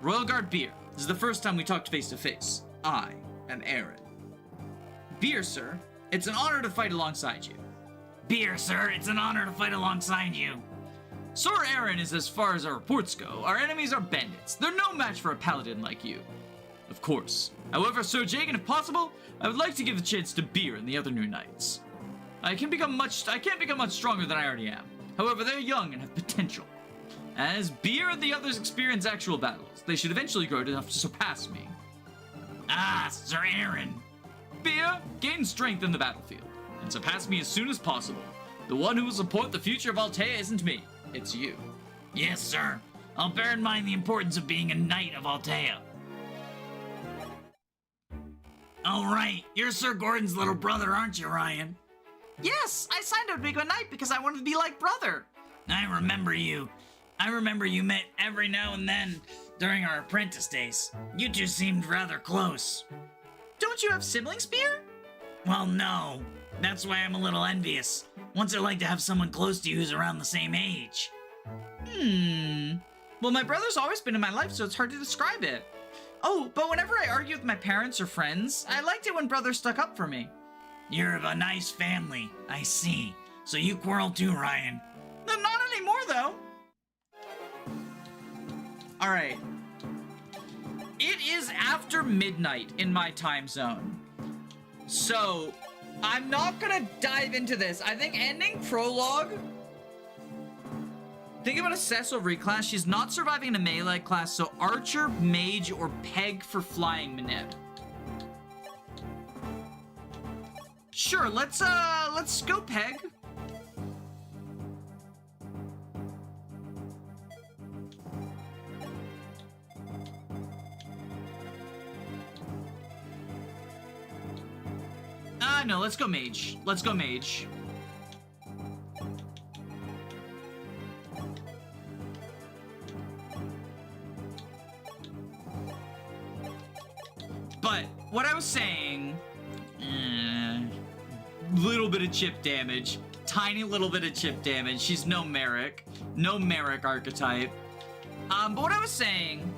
Royal Guard Beer. This is the first time we talked face to face. I am Aaron. Beer, sir. It's an honor to fight alongside you. Beer, sir. It's an honor to fight alongside you. Sir Aaron is as far as our reports go. Our enemies are bandits. They're no match for a paladin like you. Of course. However, Sir Jagan, if possible, I would like to give the chance to Beer and the other new knights. I can't become much stronger than I already am. However, they're young and have potential. As Beer and the others experience actual battles, they should eventually grow enough to surpass me. Ah, Sir Aaron. Beer, gain strength in the battlefield, and surpass me as soon as possible. The one who will support the future of Altea isn't me, it's you. Yes, sir. I'll bear in mind the importance of being a knight of Altea. All right, you're Sir Gordon's little brother, aren't you, Ryan? Yes, I signed up to become a knight because I wanted to be like brother. I remember you. I remember you met every now and then during our apprentice days. You two seemed rather close. Don't you have siblings, Beer? Well, no. That's why I'm a little envious. Once I'd like to have someone close to you who's around the same age. Well, my brother's always been in my life, so it's hard to describe it. Oh, but whenever I argue with my parents or friends, I liked it when brother stuck up for me. You're of a nice family, I see. So you quarrel too, Ryan. No, not anymore, though. All right. It is after midnight in my time zone. So, I'm not gonna dive into this. I think ending Prologue... Think about Assess over reclass. She's not surviving in a melee class, so Archer, Mage, or Peg for Flying Manip. Sure, let's go Peg. No, let's go Mage. Let's go Mage. But what I was saying, little bit of chip damage, tiny little bit of chip damage. She's no Merrick archetype. But what I was saying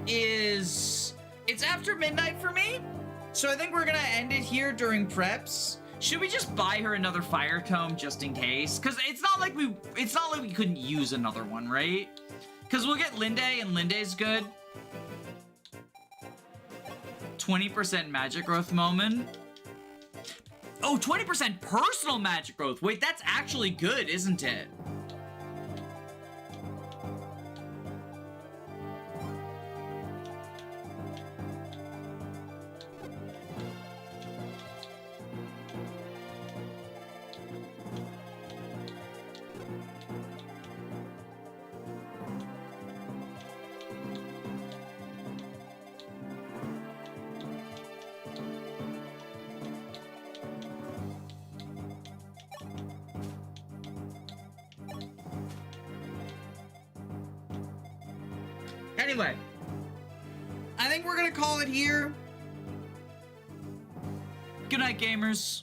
is it's after midnight for me, so I think we're gonna end it here during preps. Should we just buy her another fire tome just in case? Cause it's not like we couldn't use another one, right? Cause we'll get Linde and Linde's good. 20% magic growth moment. Oh, 20% personal magic growth. Wait, that's actually good, isn't it? Anyway, I think we're gonna call it here. Good night, gamers.